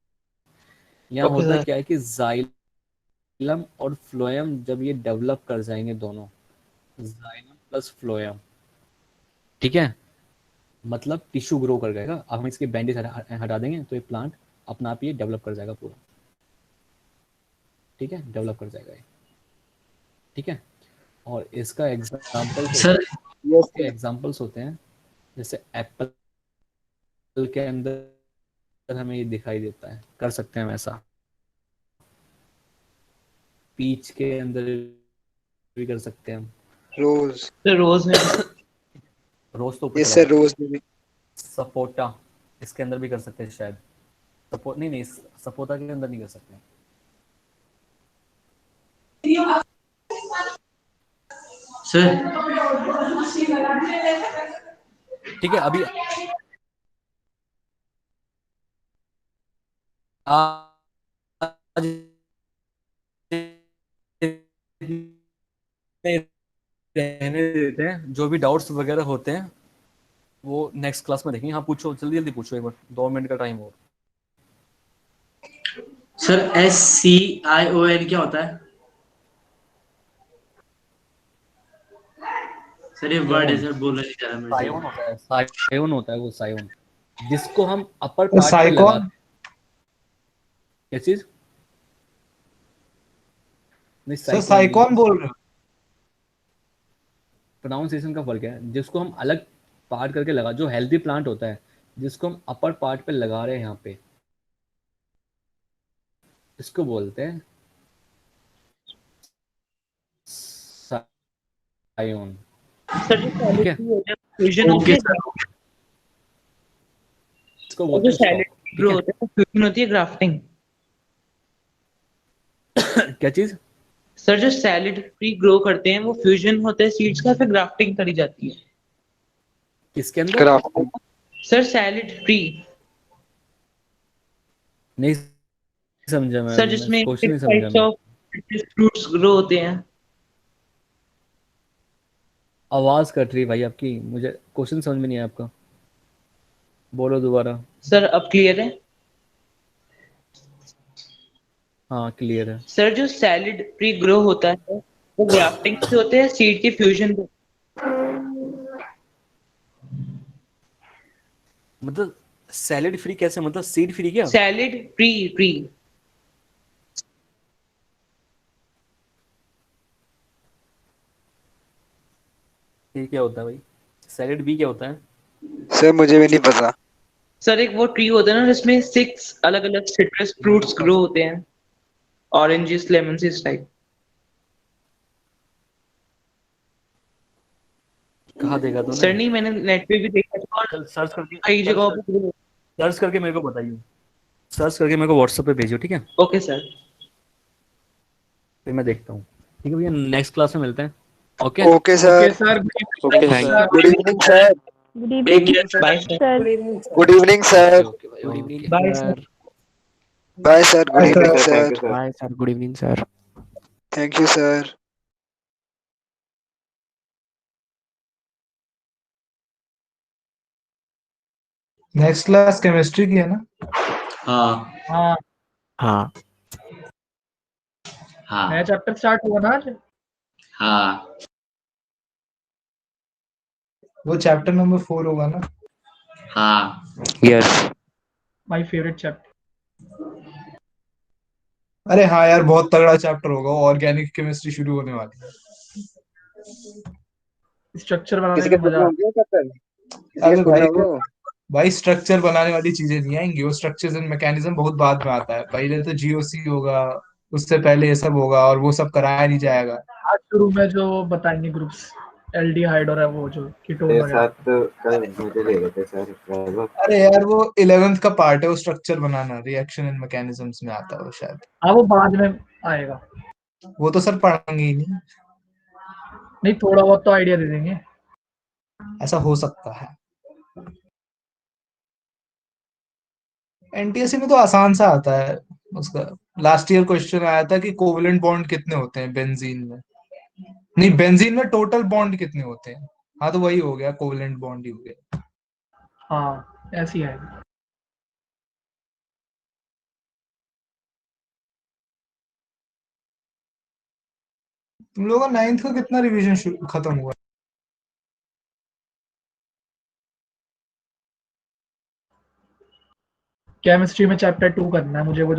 यहाँ ओके होता सर। क्या है कि जाइलम और फ्लोएम जब ये डेवलप कर जाएंगे दोनों, जाइलम प्लस फ्लोएम, ठीक है, मतलब टिश्यू ग्रो कर जाएगा। अब हम इसके बैंडेज हटा देंगे तो ये प्लांट अपना आप ये डेवलप कर जाएगा पूरा, ठीक है, डेवलप कर जाएगा ये, ठीक है। और इसका एग्जाम्पल्स होते सर हैं, यस इसके सर एग्जाम्पल्स होते हैं, जैसे एप्पल के अंदर हमें ये दिखाई देता है, कर सकते हैं हम ऐसा, पीच के अंदर भी कर सकते हैं हम, रोज सर रोज में रोज तो ऊपर यस चला सर गया, रोज में भी सपोटा इसके अंदर भी कर सकते हैं शायद, नहीं नहीं, सपोटा के अंदर नहीं कर सकते। सर ठीक है। अभी आज रहने देते हैं, जो भी डाउट्स वगैरह होते हैं वो नेक्स्ट क्लास में देखेंगे। हाँ पूछो, जल्दी जल्दी पूछो, एक बार 2 मिनट का टाइम और। सर SCION क्या होता है? सर ये वर्ड है सायोन, सर, बोला नहीं जा रहा मेरे से। सायोन होता है, सायोन होता है वो, सायोन, जिसको हम अपर पार्ट पे साइकॉन। लगाते हैं। क्या चीज? नहीं सर साइकोन नहीं, साइकॉन बोल रहे हो? प्रोनाउंसिएशन का फर्क है, जिसको हम अलग पार्ट करके लगा, जो हेल्दी प्लांट होता है जिसको हम अपर पार्ट पे लगा रहे हैं यहाँ पे, इसको बोलते हैं सायोन, सर जो ठीक सैलिड है। फ्री होता है फ्यूजन होती ओके है, सर, इसको और बोलते जो हैं सैलिड स्टॉक, ठीक ग्रो है। होता है फ्यूजन होती है ग्राफ्टिंग। क्या चीज? सर जो सैलिड फ्री ग्रो करते हैं वो फ्यूजन होता है सीड्स का, फिर ग्राफ्टिंग करी जाती है। किसके अंदर? क्राफ्ट सर सैलिड फ्री नहीं समझा सर मैं जिसमें क्वेश्चन नहीं सिक्स समझा टाइप्स मैं। ऑफ फ्रूट्स ग्रो होते हैं। आवाज कट रही है भाई आपकी, मुझे क्वेश्चन समझ में नहीं आया आपका, बोलो दोबारा। सर अब क्लियर है? हाँ क्लियर है। सर जो सैलिड फ्री ग्रो होता है वो ग्राफ्टिंग से होते हैं, सीड के फ्यूजन से। मतलब सैलेड फ्री कैसे, मतलब सीड फ्री क्या? सैलिड फ्री फ्री ये क्या होता है भाई? सैलेड बी क्या होता है? सर मुझे भी नहीं पता। सर एक वो ट्री होता है ना जिसमें 6 अलग अलग सिट्रस फ्रूट्स ग्रो होते हैं, ऑरेंजेस लेमन इस टाइप। कहाँ देखा तूने? सर नहीं, मैंने नेट पे भी देखा था और चल सर्च करके, कई जगहों पे grow। सर्च करके मेरे को बताइए, सर्च करके मेरे को व्हाट्सएप पे भेजो, ठीक है, ओके सर। फिर मैं देखता हूँ। ठीक है भैया, नेक्स्ट क्लास में मिलते हैं। Okay okay okay sir sir, okay thank sir good evening sir good take evening care, bye sir. Sir. Good evening sir. Good evening okay sir okay भाई, good okay. Evening bye sir. Sir. Bye sir good Bye, sir. Evening sir thank sir you sir. Bye sir, good evening sir. Thank you sir. Next class chemistry की है ना? हाँ हाँ हाँ हाँ नया chapter start हुआ ना आज। हाँ वो चैप्टर नंबर 4 होगा ना? हाँ यस माय फेवरेट चैप्टर। अरे हाँ यार, बहुत तगड़ा चैप्टर होगा, ऑर्गेनिक केमिस्ट्री शुरू होने वाली है। स्ट्रक्चर बनाने किसी में के ग्रुप मजा में आता होंगे चैप्टर? किसी के अबे स्कूल भाई में होंगे वो? भाई स्ट्रक्चर बनाने वाली चीजें नहीं आएंगी, वो स्ट्रक्चर्स एंड मैकेनिज्म बहुत बाद में आता है, पहले तो जीओसी होगा, उससे पहले ये सब होगा, और वो सब कराया नहीं जाएगा। है। आज शुरू में जो बताएंगे ग्रुप्स, एल्डिहाइड और वो जो कीटोन ये वगैरह। साथ तो कल मुझे ले रहे थे सर वैभव। अरे यार वो 11th का पार्ट है, वो structure banana reaction and mechanisms में आता है वो शायद। हाँ वो बाद में आएगा। वो तो सर पढ़ाएंगे ही नहीं। नहीं थोड़ा बहुत तो आइडिया दे देंगे। ऐसा हो सकता है। एनटीएससी में तो आसान सा आता है उसका। लास्ट ईयर क्वेश्चन आया था कि कोवलेंट बॉन्ड कितने होते हैं बेंजीन में। नहीं, बेंजीन में टोटल बॉन्ड कितने होते हैं। हाँ तो वही हो गया, कोवलेंट बॉन्ड ही हो गया। हाँ ऐसी है। तुम लोगों का 9th का कितना रिवीजन खत्म हुआ? केमिस्ट्री में चैप्टर 2 करना है मुझे, वो जो